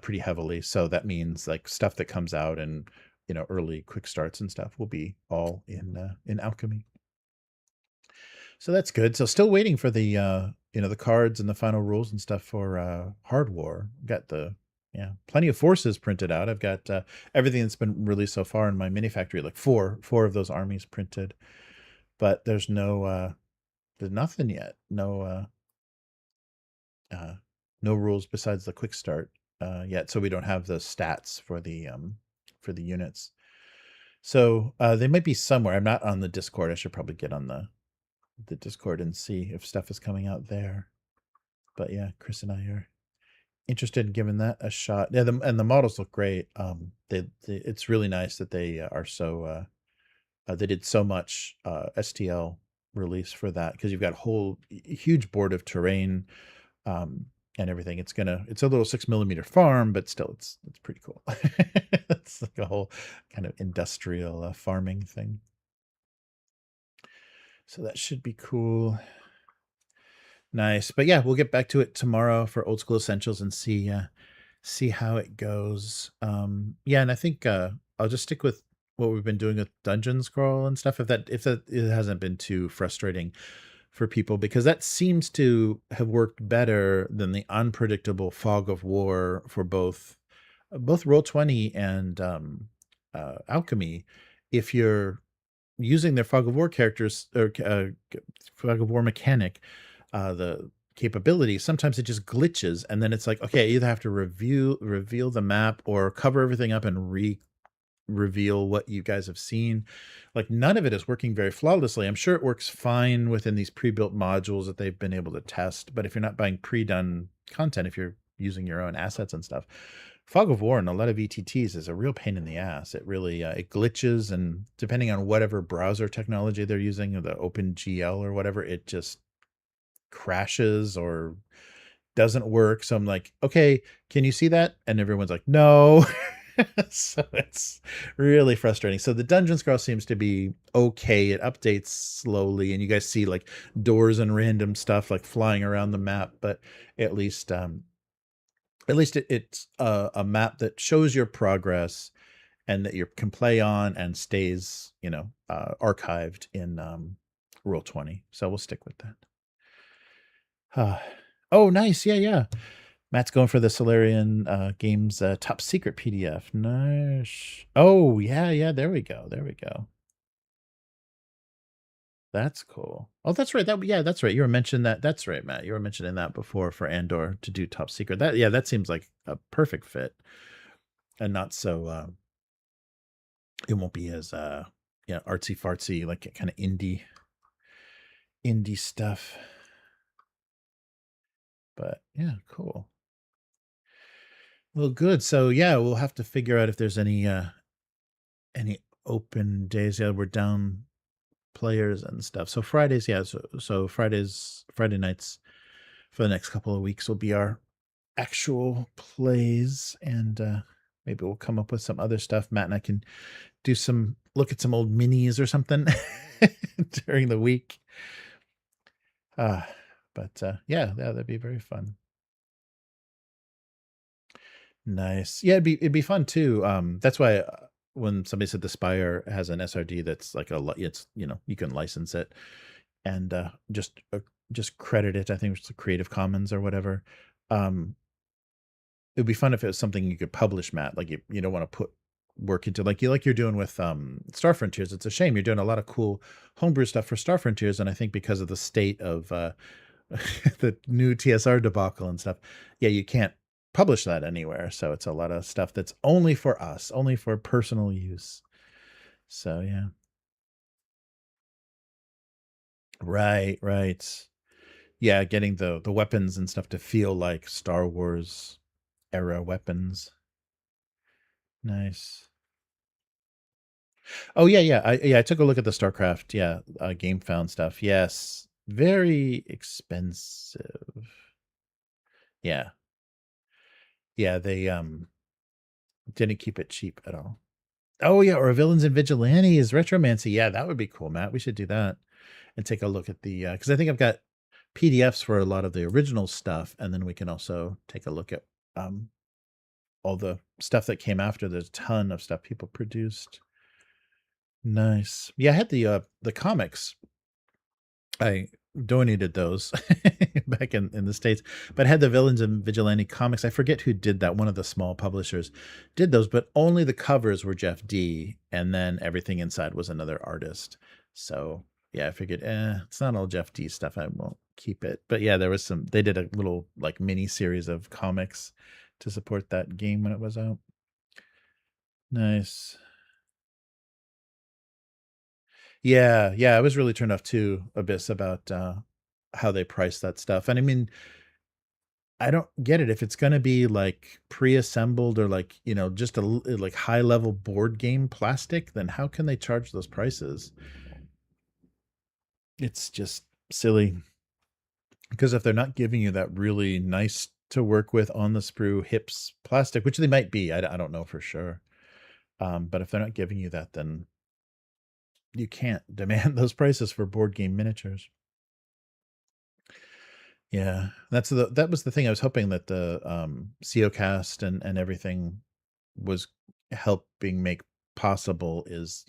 Speaker 1: pretty heavily. So that means like stuff that comes out and early quick starts and stuff will be all in alchemy. So that's good. So still waiting for the the cards and the final rules and stuff for Hard War. Got the Yeah, plenty of forces printed out. I've got everything that's been released so far in my mini factory, like four of those armies printed, but there's nothing yet. No rules besides the quick start yet, so we don't have the stats for the units. So they might be somewhere. I'm not on the Discord. I should probably get on the Discord and see if stuff is coming out there. But yeah, Chris and I are interested in giving that a shot. Yeah, and the models look great. It's really nice that they are so they did so much STL release for that, because you've got a whole huge board of terrain and everything. It's a little 6mm farm, but still it's pretty cool. It's like a whole kind of industrial farming thing. So that should be cool. Nice. But yeah, we'll get back to it tomorrow for Old School Essentials and see how it goes. Yeah, and I think I'll just stick with what we've been doing with Dungeon Scroll and stuff, if that it hasn't been too frustrating for people, because that seems to have worked better than the unpredictable fog of war for both Roll20 and Alchemy. If you're using their fog of war characters or fog of war mechanic, the capability, sometimes it just glitches, and then it's like, okay, I either have to reveal the map or cover everything up and reveal what you guys have seen. Like, none of it is working very flawlessly. I'm sure it works fine within these pre-built modules that they've been able to test, but if you're not buying pre-done content, if you're using your own assets and stuff, fog of war and a lot of ETTs is a real pain in the ass. It really it glitches, and depending on whatever browser technology they're using, or the OpenGL or whatever, it just crashes or doesn't work. So I'm like, okay, can you see that? And everyone's like, no. So it's really frustrating. So the Dungeon Scroll seems to be okay. It updates slowly, and you guys see like doors and random stuff like flying around the map, but at least it's a map that shows your progress and that you can play on and stays, archived in Roll20. So we'll stick with that. Oh, nice. Yeah. Matt's going for the Solarian Games top secret PDF. Nice. Oh, yeah. There we go. That's cool. Oh, that's right. That's right. You were mentioning that. That's right, Matt. You were mentioning that before for Andor to do top secret. That seems like a perfect fit, and not so. It won't be as artsy fartsy, like kind of indie stuff. But yeah, cool. Well, good. So yeah, we'll have to figure out if there's any open days. Yeah, we're down players and stuff. So Fridays, yeah. So Friday nights for the next couple of weeks will be our actual plays, and maybe we'll come up with some other stuff. Matt and I can look at some old minis or something during the week. But yeah, that'd be very fun. Nice. Yeah, it'd be fun too. That's why when somebody said the Spire has an SRD that's like it's you can license it and just credit it. I think it's the Creative Commons or whatever. It would be fun if it was something you could publish, Matt. Like you don't want to put work into like you're doing with Star Frontiers. It's a shame you're doing a lot of cool homebrew stuff for Star Frontiers, and I think because of the state of the new TSR debacle and stuff, you can't publish that anywhere. So it's a lot of stuff that's only for us, only for personal use. So yeah. Right. Yeah, getting the weapons and stuff to feel like Star Wars era weapons. Nice. Oh yeah. I took a look at the StarCraft, GameFound stuff. Yes. Very expensive. Yeah. Yeah, they didn't keep it cheap at all. Oh yeah, or Villains and Vigilantes, Retromancy. Yeah, that would be cool, Matt. We should do that and take a look at the because I think I've got PDFs for a lot of the original stuff, and then we can also take a look at all the stuff that came after. There's a ton of stuff people produced. Nice. Yeah, I had the comics. I donated those back in the States, but had the Villains and Vigilante comics. I forget who did that. One of the small publishers did those, but only the covers were Jeff D, and then everything inside was another artist. So yeah, I figured, it's not all Jeff D stuff. I won't keep it. But yeah, there was they did a little like mini series of comics to support that game when it was out. Nice. Yeah, I was really turned off too, Abyss, about how they price that stuff. And I mean, I don't get it. If it's going to be like pre-assembled or like, just like high level board game plastic, then how can they charge those prices? It's just silly. Because if they're not giving you that really nice to work with on the sprue hips plastic, which they might be, I don't know for sure. But if they're not giving you that, then you can't demand those prices for board game miniatures. Yeah, that was the thing. I was hoping that the COcast and everything was helping make possible is,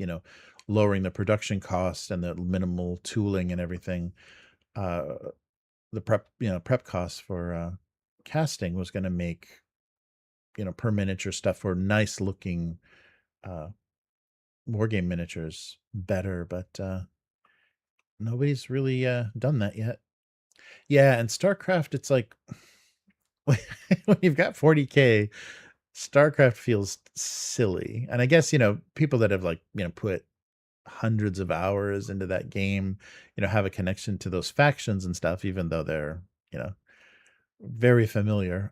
Speaker 1: lowering the production cost and the minimal tooling and everything. The prep costs for casting was going to make, per miniature stuff for nice looking war game miniatures better, but nobody's really done that yet. Yeah, and StarCraft, it's like when you've got 40K, StarCraft feels silly. And I guess, people that have put hundreds of hours into that game, have a connection to those factions and stuff, even though they're, very familiar.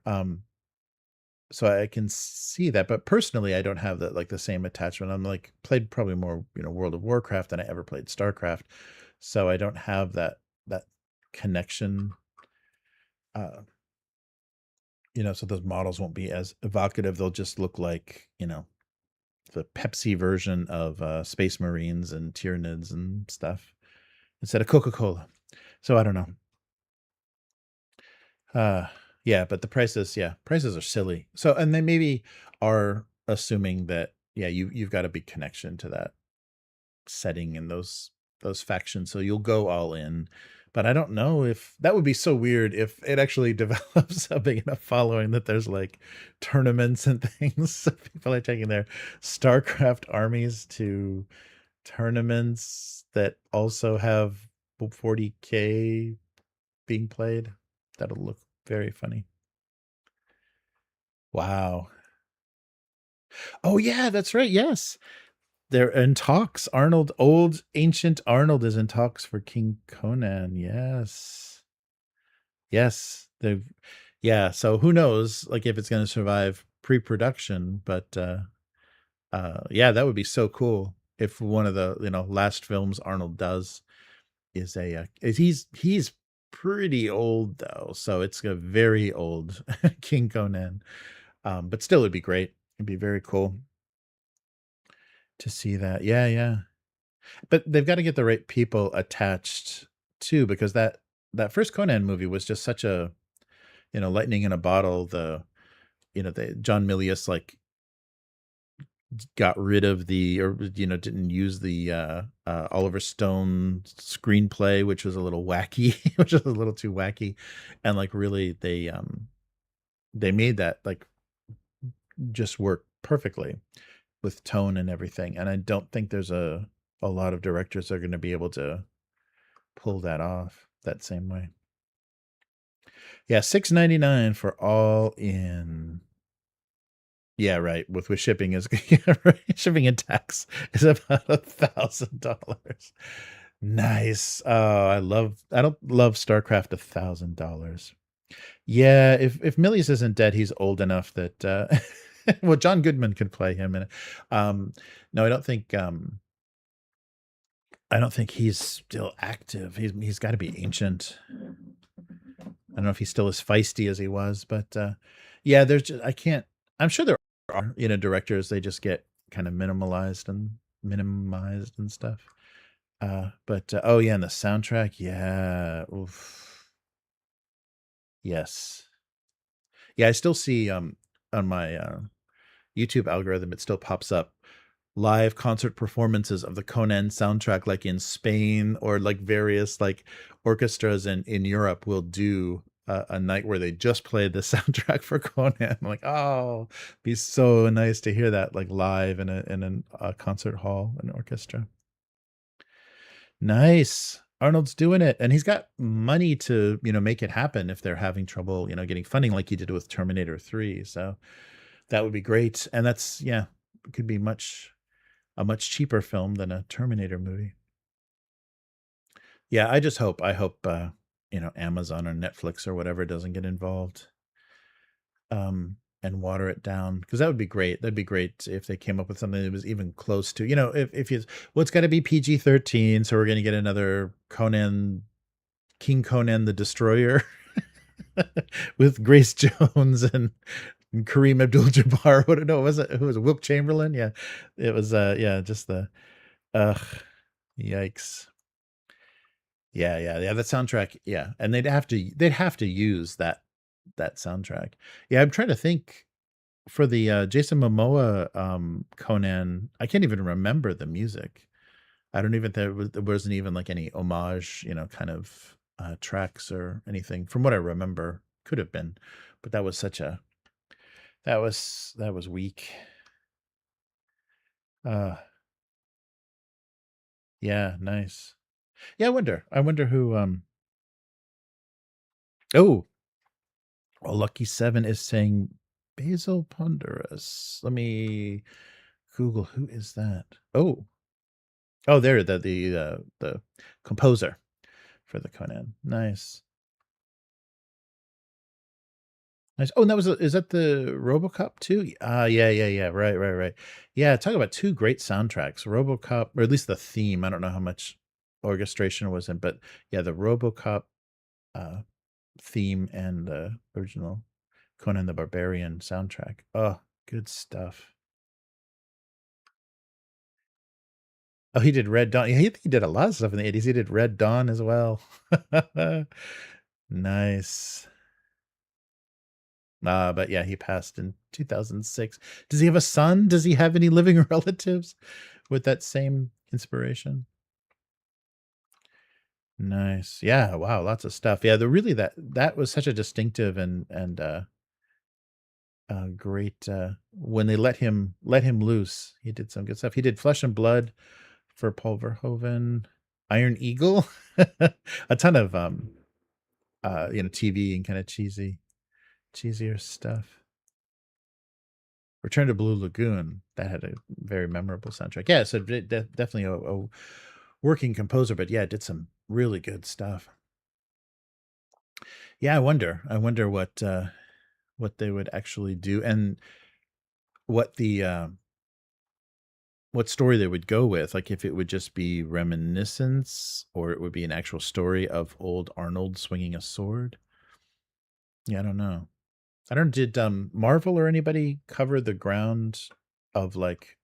Speaker 1: So I can see that, but personally, I don't have the same attachment. I'm played probably more, World of Warcraft than I ever played StarCraft. So I don't have that connection. So those models won't be as evocative. They'll just look like, the Pepsi version of Space Marines and Tyranids and stuff instead of Coca-Cola. So I don't know. Yeah, but the prices are silly. So, and they maybe are assuming that, you've got a big connection to that setting and those factions. So you'll go all in. But I don't know if that would be so weird if it actually develops a big enough following that there's like tournaments and things. So people are taking their StarCraft armies to tournaments that also have 40K being played. That'll look very funny. Wow. Oh yeah, that's right. Yes. They're in talks. Old ancient Arnold is in talks for King Conan. Yes. Yes. So who knows like if it's going to survive pre-production, but yeah, that would be so cool if one of the, last films Arnold does is he's pretty old though. So it's a very old King Conan. But still it'd be great. It'd be very cool to see that. Yeah. But they've got to get the right people attached too, because that first Conan movie was just such a, lightning in a bottle. The John Milius got rid of didn't use the Oliver Stone screenplay, which was a little wacky, which was a little too wacky, and really they made that just work perfectly with tone and everything. And I don't think there's a lot of directors that are going to be able to pull that off that same way. Yeah, $6.99 for all in. Yeah, right. With shipping is shipping and tax is about $1,000. Nice. Oh, I don't love StarCraft $1,000. Yeah, if Milius isn't dead, he's old enough that well, John Goodman could play him in it. No, I don't think he's still active. He's got to be ancient. I don't know if he's still as feisty as he was, but yeah, I'm sure there are, directors, they just get kind of minimized and stuff. But oh yeah, and the soundtrack, yeah. Oof. Yes. Yeah, I still see on my YouTube algorithm, it still pops up live concert performances of the Conan soundtrack, like in Spain, or like various like orchestras in Europe will do a night where they just played the soundtrack for Conan. I'm like, oh, be so nice to hear that like live in a concert hall, an orchestra. Nice. Arnold's doing it, and he's got money to, make it happen if they're having trouble, getting funding like he did with Terminator 3. So that would be great. And that's, it could be a much cheaper film than a Terminator movie. Yeah, I hope Amazon or Netflix or whatever doesn't get involved and water it down, because that would be great. That'd be great if they came up with something that was even close to, if you, well, it's got to be PG-13, so we're going to get another King Conan the Destroyer with Grace Jones and Kareem Abdul-Jabbar. What, no, was it? Who was it? Wilt Chamberlain? Yeah, it was. Just the, yikes. Yeah. The soundtrack. Yeah, and they'd have to use that soundtrack. Yeah, I'm trying to think for the Jason Momoa Conan. I can't even remember the music. I don't even there wasn't even like any homage, kind of tracks or anything from what I remember. Could have been, but that was that was weak. Yeah, nice. Yeah, I wonder who oh, well, Lucky Seven is saying Basil Ponderous. Let me Google, who is that? Oh, there, the composer for the Conan. Nice. Nice. Oh, and is that the RoboCop too? Yeah. Right. Yeah, talk about two great soundtracks. RoboCop, or at least the theme. I don't know how much orchestration was in, but yeah, the RoboCop theme and the original Conan the Barbarian soundtrack. Oh, good stuff. Oh, he did Red Dawn. Yeah, he did a lot of stuff in the 80s. He did Red Dawn as well. Nice. But yeah, he passed in 2006. Does he have a son? Does he have any living relatives with that same inspiration? Nice. Yeah, wow, lots of stuff. Yeah, that was such a distinctive and great when they let him loose. He did some good stuff. He did Flesh and Blood for Paul Verhoeven, Iron Eagle, a ton of TV and kind of cheesier stuff. Return to Blue Lagoon, that had a very memorable soundtrack. Yeah, so definitely a working composer, but yeah, did some really good stuff. Yeah, I wonder what they would actually do, and what the what story they would go with, like if it would just be reminiscence or it would be an actual story of old Arnold swinging a sword. Yeah, I don't know. Did Marvel or anybody cover the ground of like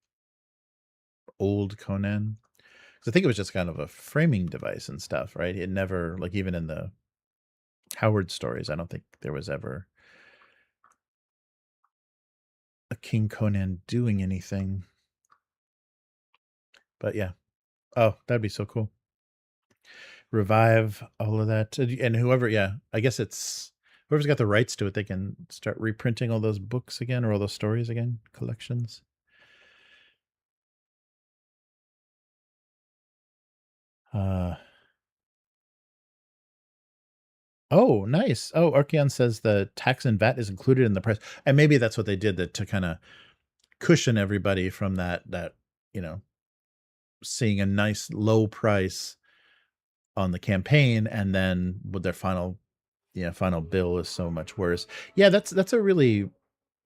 Speaker 1: old Conan? Because I think it was just kind of a framing device and stuff, right? It never, like, even in the Howard stories, I don't think there was ever a King Conan doing anything. But yeah. Oh, that'd be so cool. Revive all of that. And whoever, I guess it's whoever's got the rights to it, they can start reprinting all those books again, or all those stories again, collections. Oh, nice. Oh, Archeon says the tax and VAT is included in the price. And maybe that's what they did, to kind of cushion everybody from that, seeing a nice low price on the campaign, and then with their final bill is so much worse. Yeah, that's a really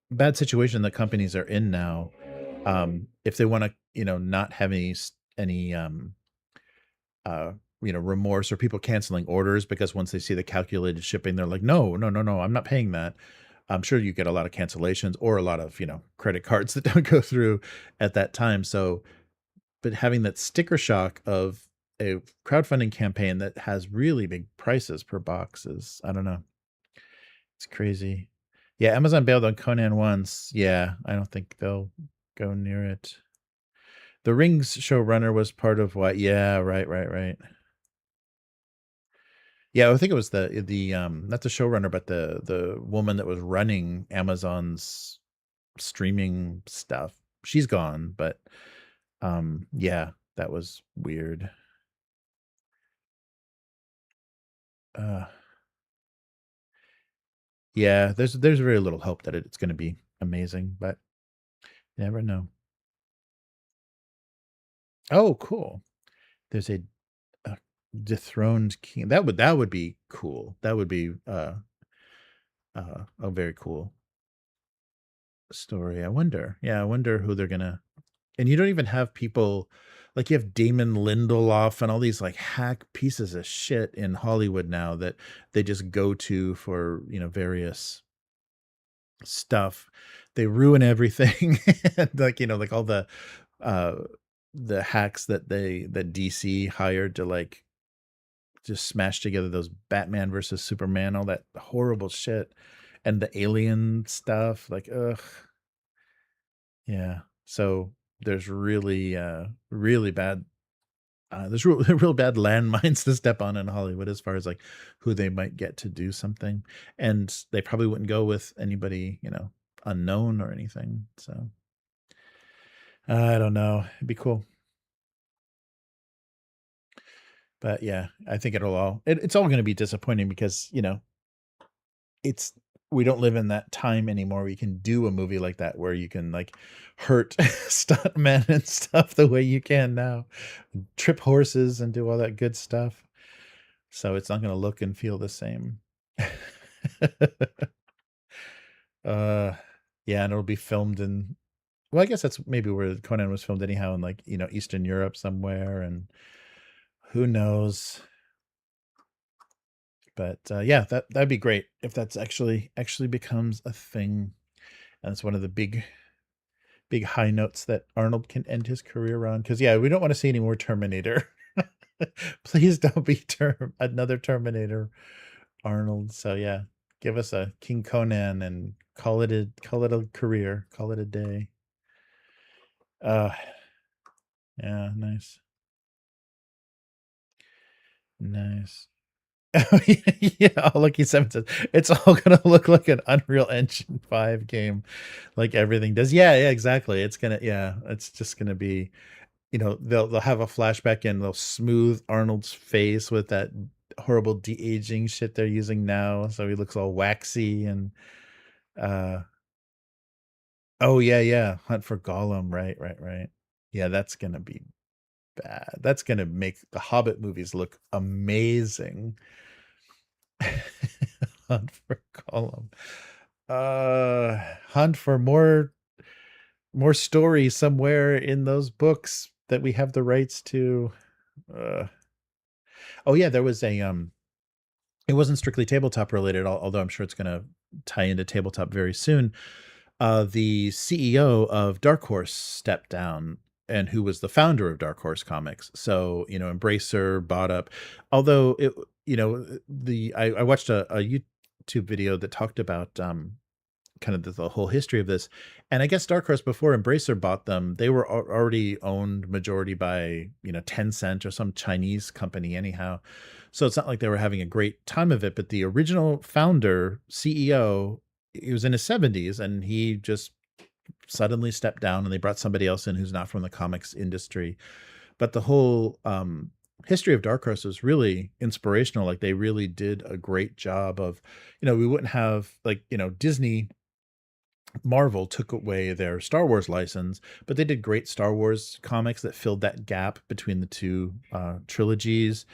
Speaker 1: bad situation that companies are in now. If they want to, not have any remorse, or people canceling orders because once they see the calculated shipping, they're like, no, I'm not paying that. I'm sure you get a lot of cancellations, or a lot of, credit cards that don't go through at that time. So, but having that sticker shock of a crowdfunding campaign that has really big prices per box is, I don't know. It's crazy. Yeah, Amazon bailed on Conan once. Yeah, I don't think they'll go near it. The Rings showrunner was part of what? Yeah, right. Yeah, I think it was the not the showrunner, but the woman that was running Amazon's streaming stuff. She's gone, but yeah, that was weird. Yeah, there's very little hope that it's going to be amazing, but you never know. Oh, cool. There's a dethroned king. That would be cool. That would be a very cool story. I wonder. Yeah, I wonder who they're gonna. And you don't even have people like you have Damon Lindelof and all these like hack pieces of shit in Hollywood now that they just go to for various stuff. They ruin everything. Like like all uh the hacks that DC hired to like just smash together those Batman versus Superman, all that horrible shit, and the alien stuff. Like, ugh, yeah. So there's really bad. There's real bad landmines to step on in Hollywood as far as like who they might get to do something, and they probably wouldn't go with anybody unknown or anything. So I don't know. It'd be cool. But yeah, I think it's all going to be disappointing because it's we don't live in that time anymore where you can do a movie like that where you can like hurt stuntmen and stuff the way you can now, trip horses and do all that good stuff. So it's not going to look and feel the same. Yeah, and it'll be filmed in. Well, I guess that's maybe where Conan was filmed anyhow, in like Eastern Europe somewhere, and who knows. But yeah, that'd be great if that's actually becomes a thing, and it's one of the big high notes that Arnold can end his career on. Because yeah, we don't want to see any more Terminator. Please don't be another Terminator, Arnold. So yeah, give us a King Conan and call it a career, call it a day. Yeah, nice. Yeah, Lucky 7 says it's all gonna look like an Unreal Engine 5 game, like everything does. Yeah, exactly. It's just gonna be, they'll have a flashback and they'll smooth Arnold's face with that horrible de-aging shit they're using now, so he looks all waxy and oh yeah, Hunt for Gollum, right. Yeah, that's gonna be bad. That's gonna make the Hobbit movies look amazing. Hunt for Gollum. Hunt for more story somewhere in those books that we have the rights to. Oh yeah, there was a it wasn't strictly tabletop related, although I'm sure it's gonna tie into tabletop very soon. The CEO of Dark Horse stepped down, and who was the founder of Dark Horse Comics. So, Embracer bought up, although I watched a YouTube video that talked about kind of the whole history of this. And I guess Dark Horse, before Embracer bought them, they were already owned majority by, Tencent or some Chinese company anyhow. So it's not like they were having a great time of it, but the original founder, CEO, he was in his 70s and he just suddenly stepped down, and they brought somebody else in who's not from the comics industry. But the whole history of Dark Horse was really inspirational. Like they really did a great job of, we wouldn't have like, Disney, Marvel took away their Star Wars license, but they did great Star Wars comics that filled that gap between the two trilogies.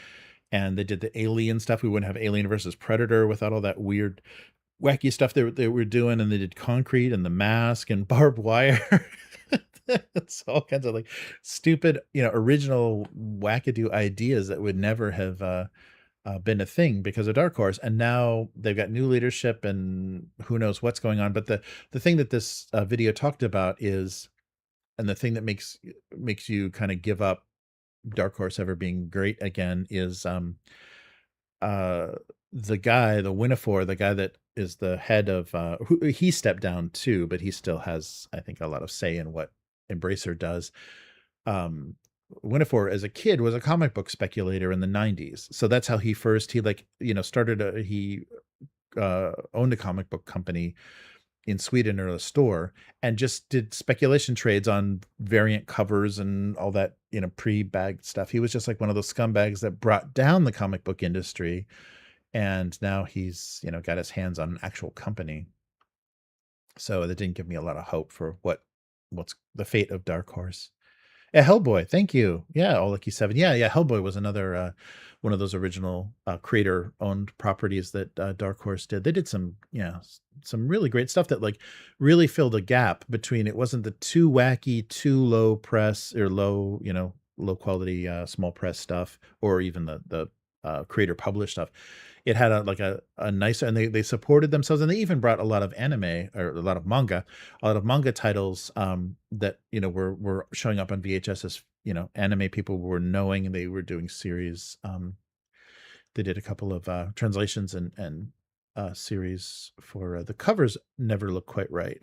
Speaker 1: And they did the Alien stuff. We wouldn't have Alien versus Predator without all that weird, wacky stuff they were doing. And they did Concrete and The Mask and Barbed Wire. It's all kinds of like stupid, original wackadoo ideas that would never have been a thing because of Dark Horse. And now they've got new leadership and who knows what's going on. But the thing that this video talked about is, and the thing that makes you kind of give up Dark Horse ever being great again is the guy, the Winifred, the guy that is the head of who he stepped down too, but he still has, I think, a lot of say in what Embracer does. um, Winifred as a kid was a comic book speculator in the 90s. So that's how he owned a comic book company in Sweden, or a store, and just did speculation trades on variant covers and all that, pre-bagged stuff. He was just like one of those scumbags that brought down the comic book industry. And now he's, got his hands on an actual company. So that didn't give me a lot of hope for what's the fate of Dark Horse. Yeah, Hellboy. Thank you. Yeah, Oleki7. Yeah. Hellboy was another one of those original creator-owned properties that Dark Horse did. They did some really great stuff that like really filled a gap between, it wasn't the too wacky, too low press or low quality small press stuff, or even the creator published stuff. It had a nice, and they supported themselves, and they even brought a lot of anime, or a lot of manga titles that were showing up on VHS as anime people were knowing, and they were doing series. They did a couple of translations and series for the covers. Never looked quite right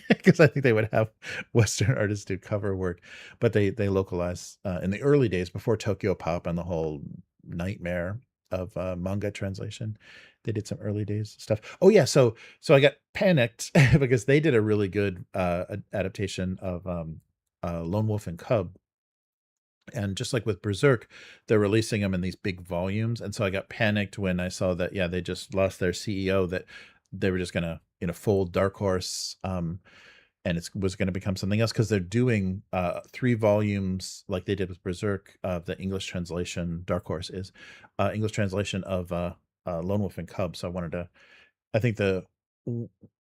Speaker 1: because I think they would have Western artists do cover work, but they localized in the early days before Tokyo Pop and the whole nightmare of manga translation. They did some early days stuff. Oh yeah, so I got panicked because they did a really good adaptation of Lone Wolf and Cub. And just like with Berserk, they're releasing them in these big volumes. And so I got panicked when I saw that, they just lost their CEO, that they were just going to, fold Dark Horse. And it was going to become something else, because they're doing 3 volumes like they did with Berserk of the English translation. Dark Horse is English translation of Lone Wolf and Cub. So I think the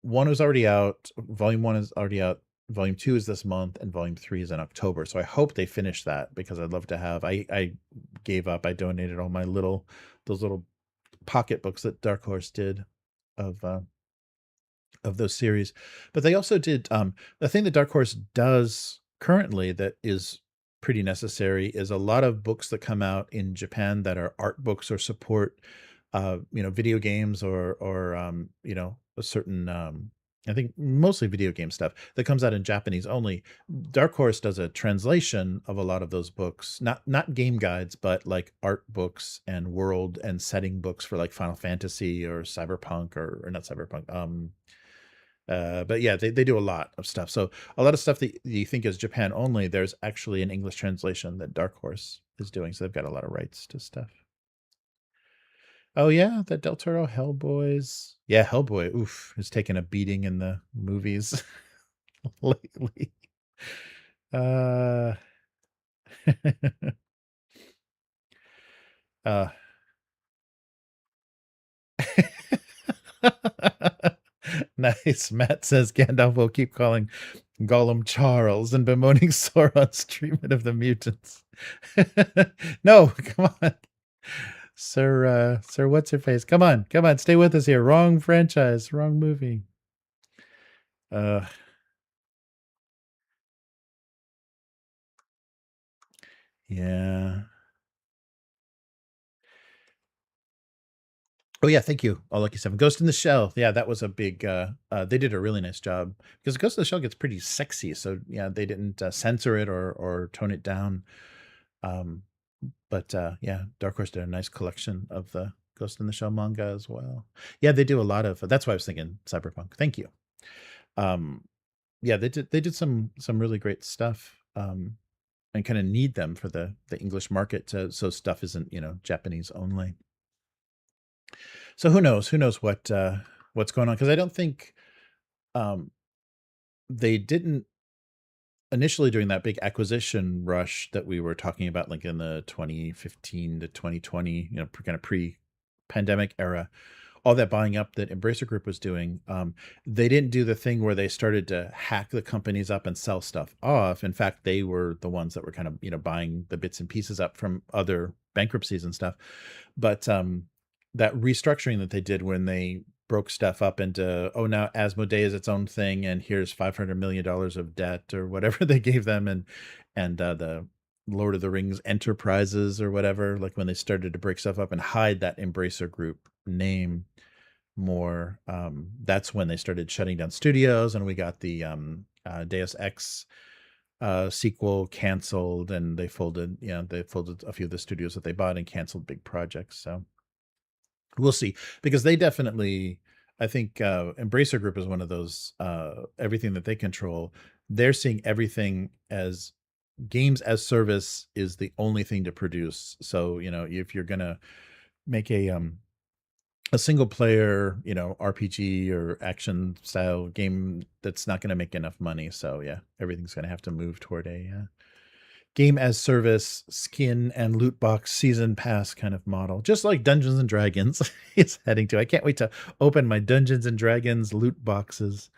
Speaker 1: one was already out. Volume 1 is already out. Volume 2 is this month, and Volume 3 is in October. So I hope they finish that, because I'd love to have. I gave up. I donated all my those little pocket books that Dark Horse did of those series. But they also did the thing that Dark Horse does currently that is pretty necessary is a lot of books that come out in Japan that are art books or support video games, or a certain I think mostly video game stuff that comes out in Japanese only. Dark Horse does a translation of a lot of those books, not game guides, but like art books and world and setting books for like Final Fantasy or Cyberpunk, or not Cyberpunk. But yeah, they do a lot of stuff. So a lot of stuff that you think is Japan only, there's actually an English translation that Dark Horse is doing. So they've got a lot of rights to stuff. Oh yeah, the Del Toro Hellboys. Yeah, Hellboy, oof, is taking a beating in the movies lately. uh uh Nice. Matt says Gandalf will keep calling Gollum Charles and bemoaning Sauron's treatment of the mutants. No, come on. Sir, what's her face? Come on, stay with us here. Wrong franchise, wrong movie. Yeah. Oh yeah, thank you. Oh, Lucky 7. Ghost in the Shell. Yeah, that was a big they did a really nice job, because Ghost in the Shell gets pretty sexy. So yeah, they didn't censor it or tone it down. But yeah, Dark Horse did a nice collection of the Ghost in the Shell manga as well. Yeah, they do a lot of. That's why I was thinking Cyberpunk. Thank you. Yeah, they did some really great stuff. And kind of need them for the English market, so stuff isn't Japanese only. So who knows what's going on, because I don't think they didn't initially, during that big acquisition rush that we were talking about, like in the 2015 to 2020, kind of pre-pandemic era, all that buying up that Embracer Group was doing, they didn't do the thing where they started to hack the companies up and sell stuff off. In fact, they were the ones that were kind of buying the bits and pieces up from other bankruptcies and stuff. But that restructuring that they did when they broke stuff up into, now Asmodee is its own thing, and here's $500 million of debt or whatever they gave them, and the Lord of the Rings Enterprises or whatever, like when they started to break stuff up and hide that Embracer Group name more, that's when they started shutting down studios, and we got the Deus Ex sequel canceled, and they folded a few of the studios that they bought and canceled big projects. So we'll see, because they definitely, I think, Embracer Group is one of those, everything that they control, they're seeing everything as games as service is the only thing to produce. So, if you're going to make a single player, RPG or action style game, that's not going to make enough money. So yeah, everything's going to have to move toward a game as service, skin and loot box season pass kind of model, just like Dungeons and Dragons is heading to. I can't wait to open my Dungeons and Dragons loot boxes.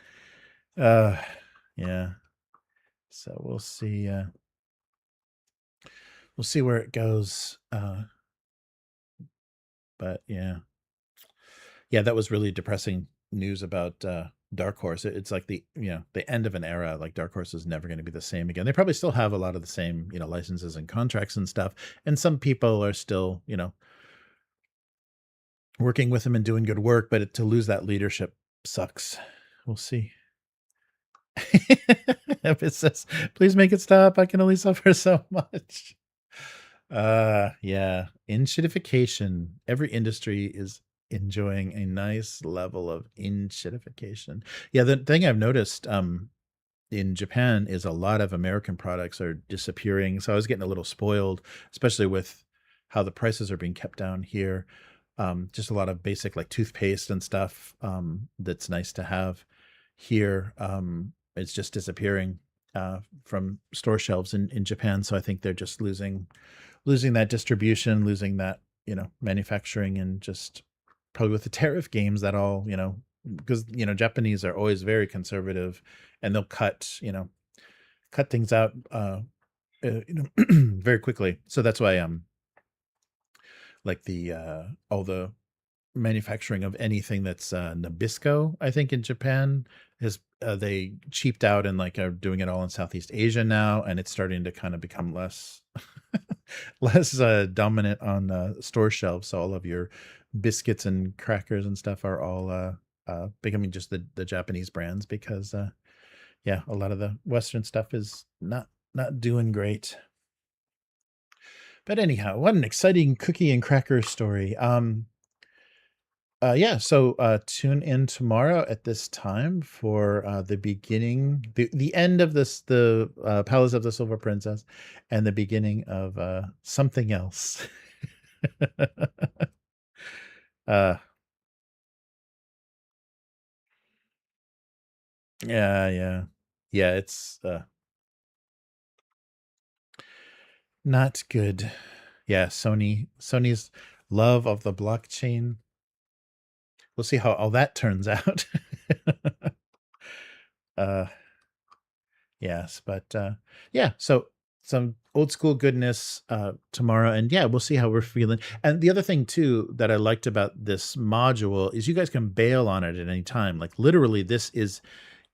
Speaker 1: Yeah. So we'll see. We'll see where it goes. But yeah, that was really depressing news about Dark Horse. It's like the end of an era. Like, Dark Horse is never going to be the same again. They probably still have a lot of the same licenses and contracts and stuff, and some people are still working with them and doing good work, but to lose that leadership sucks. We'll see. If it says, please make it stop, I can only suffer so much. Yeah, inchitification. Every industry is enjoying a nice level of inchitification. Yeah, the thing I've noticed in Japan is a lot of American products are disappearing. So I was getting a little spoiled, especially with how the prices are being kept down here. Just a lot of basic like toothpaste and stuff that's nice to have here. It's just disappearing from store shelves in Japan. So I think they're just losing that distribution, losing that manufacturing, and just probably with the tariff games that all because Japanese are always very conservative, and they'll cut things out very quickly. So that's why like all the manufacturing of anything that's Nabisco, I think, in Japan is they cheaped out and like are doing it all in Southeast Asia now, and it's starting to kind of become less dominant on store shelves. So all of your biscuits and crackers and stuff are all becoming just the Japanese brands, because a lot of the Western stuff is not doing great. But anyhow, what an exciting cookie and cracker story. So tune in tomorrow at this time for the beginning, the end of the Palace of the Silver Princess, and the beginning of something else. Yeah. It's not good. Yeah, Sony's love of the blockchain. We'll see how all that turns out. Yes, but so some old school goodness tomorrow, and we'll see how we're feeling. And the other thing too that I liked about this module is you guys can bail on it at any time. Like, literally, this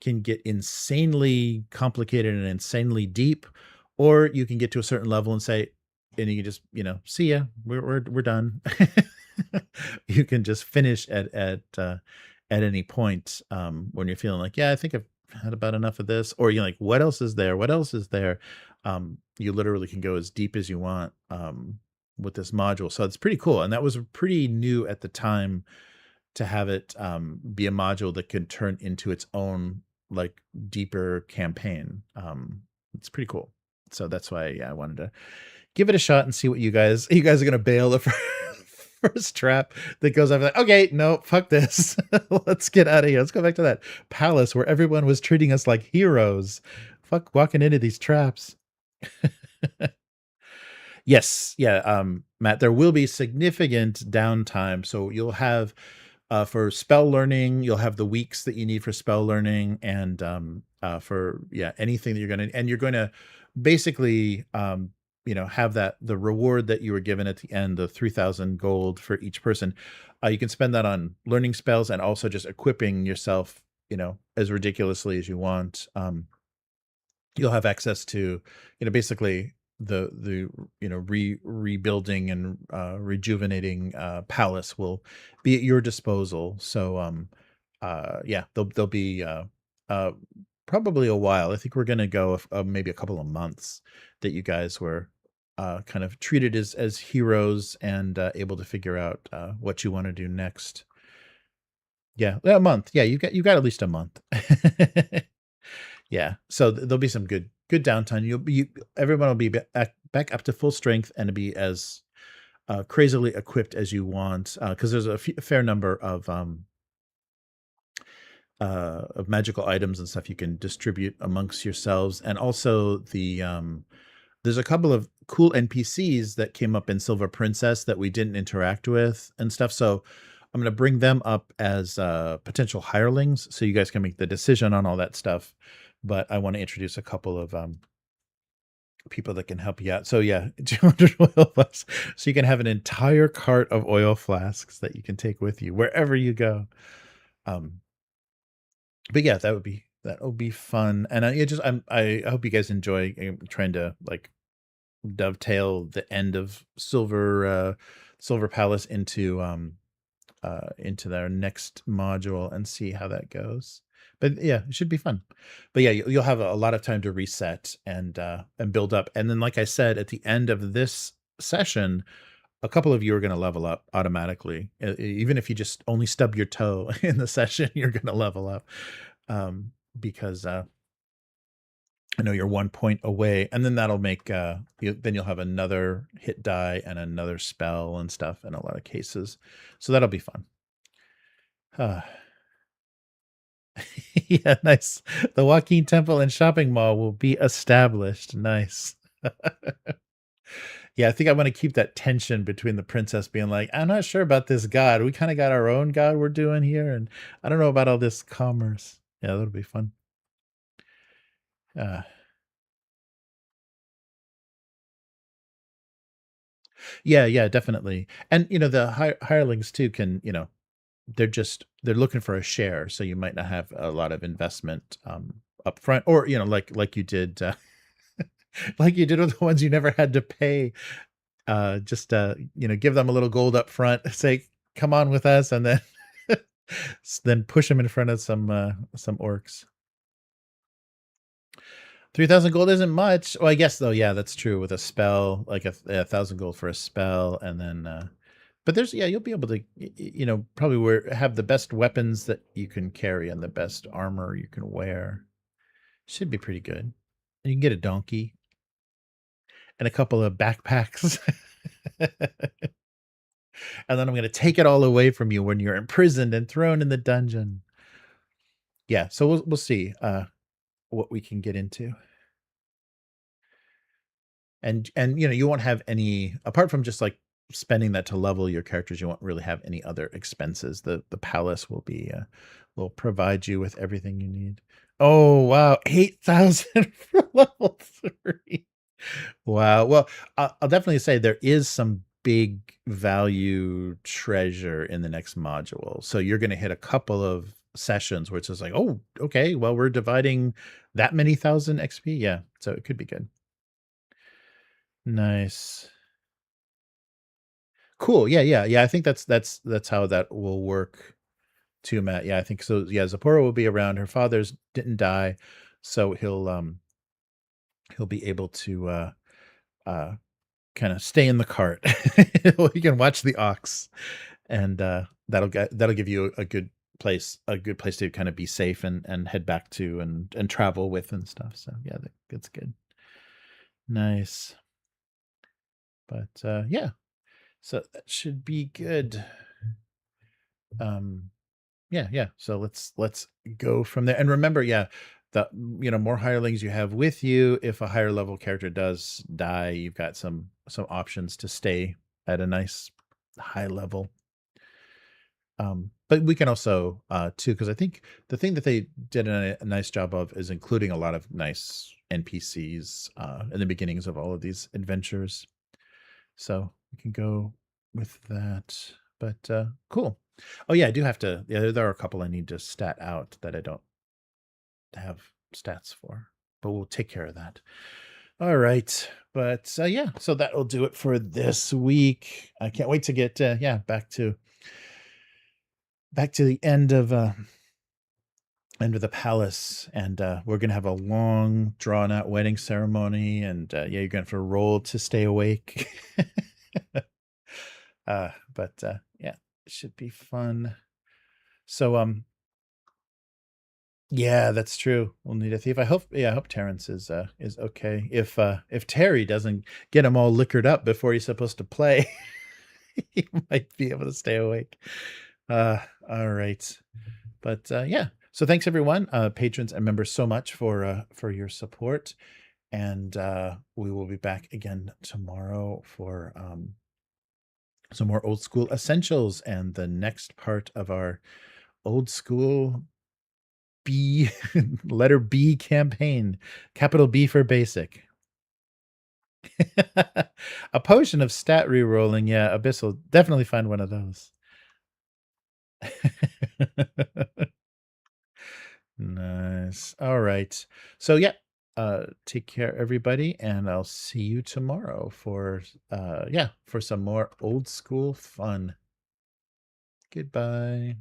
Speaker 1: can get insanely complicated and insanely deep, or you can get to a certain level and say, and you can just see ya, we're done. You can just finish at any point when you're feeling like, I think I've had about enough of this, or you're like, what else is there? You literally can go as deep as you want with this module. So it's pretty cool, and that was pretty new at the time to have it be a module that could turn into its own like deeper campaign. It's pretty cool. So that's why I wanted to give it a shot and see what you guys are going to bail the first trap that goes off. Like, okay, no, fuck this. Let's get out of here. Let's go back to that palace where everyone was treating us like heroes. Fuck walking into these traps. Yes. Yeah. Matt, there will be significant downtime. So you'll have for spell learning, you'll have the weeks that you need for spell learning, and for anything that you're going to basically have the reward that you were given at the end of 3,000 gold for each person. You can spend that on learning spells and also just equipping yourself as ridiculously as you want. You'll have access to basically the rebuilding and rejuvenating palace will be at your disposal. So there'll be probably a while. I think we're going to go maybe a couple of months that you guys were kind of treated as heroes and able to figure out what you want to do next. Yeah, a month. Yeah, you got at least a month. Yeah, so there'll be some good downtime. Everyone will be back up to full strength and to be as crazily equipped as you want, because there's a fair number of magical items and stuff you can distribute amongst yourselves, and also there's a couple of cool NPCs that came up in Silver Princess that we didn't interact with and stuff. So I'm going to bring them up as potential hirelings, so you guys can make the decision on all that stuff. But I want to introduce a couple of people that can help you out. So yeah, 200 oil flasks. So you can have an entire cart of oil flasks that you can take with you wherever you go. But yeah, that would be fun. And I hope you guys enjoy. I'm trying to like dovetail the end of Silver Palace into their next module and see how that goes. But yeah, it should be fun. But yeah, you'll have a lot of time to reset and build up. And then, like I said, at the end of this session, a couple of you are going to level up automatically. Even if you just only stub your toe in the session, you're going to level up, because I know you're 1 point away, and then that'll make then you'll have another hit die and another spell and stuff in a lot of cases. So that'll be fun. Yeah, nice. The Joaquin Temple and shopping mall will be established. Nice. Yeah, I think I want to keep that tension between the princess being like, I'm not sure about this god. We kind of got our own god we're doing here, and I don't know about all this commerce. Yeah, that'll be fun. Yeah, definitely. And the hirelings too can, they're looking for a share, so you might not have a lot of investment up front, or like you did like you did with the ones you never had to pay. Just give them a little gold up front, say come on with us, and then then push them in front of some orcs. 3,000 gold isn't much. Well, I guess though, yeah, that's true with a spell, like a 1,000 gold for a spell, and then but you'll be able to probably have the best weapons that you can carry and the best armor you can wear. Should be pretty good. And you can get a donkey and a couple of backpacks. And then I'm going to take it all away from you when you're imprisoned and thrown in the dungeon. Yeah, so we'll see what we can get into. And you won't have any, apart from just like spending that to level your characters, you won't really have any other expenses. The palace will provide you with everything you need. Oh wow, 8,000 for level 3. Wow. Well, I'll definitely say there is some big value treasure in the next module. So you're going to hit a couple of sessions where it's just like, oh, okay, well, we're dividing that many thousand XP. Yeah, so it could be good. Nice. Cool. Yeah. I think that's how that will work too, Matt. Yeah, I think so. Yeah, Zipporah will be around. Her father's didn't die, so he'll be able to kind of stay in the cart. You can watch the ox, and that'll give you a good place to kind of be safe and head back to and travel with and stuff. So yeah, that's good. Nice. But yeah, so that should be good. Yeah. So let's go from there. And remember, yeah, the more hirelings you have with you, if a higher level character does die, you've got some options to stay at a nice high level. But we can also too, because I think the thing that they did a nice job of is including a lot of nice NPCs in the beginnings of all of these adventures. So we can go with that. But cool. Oh yeah, I do have to. Yeah, there are a couple I need to stat out that I don't have stats for, but we'll take care of that. All right, but yeah, so that will do it for this week. I can't wait to get back to the end of Enter the palace, and we're gonna have a long, drawn-out wedding ceremony, and yeah, you're gonna have to roll to stay awake. But yeah, it should be fun. So yeah, that's true. We'll need a thief. I hope Terrence is okay. If Terry doesn't get him all liquored up before he's supposed to play, he might be able to stay awake. All right. But yeah. So thanks everyone, patrons and members, so much for your support. And we will be back again tomorrow for some more old school essentials and the next part of our old school B letter B campaign, capital B for basic. A potion of stat rerolling. Yeah, Abyss will definitely find one of those. Nice. All right. So yeah, take care everybody, and I'll see you tomorrow for for some more old school fun. Goodbye.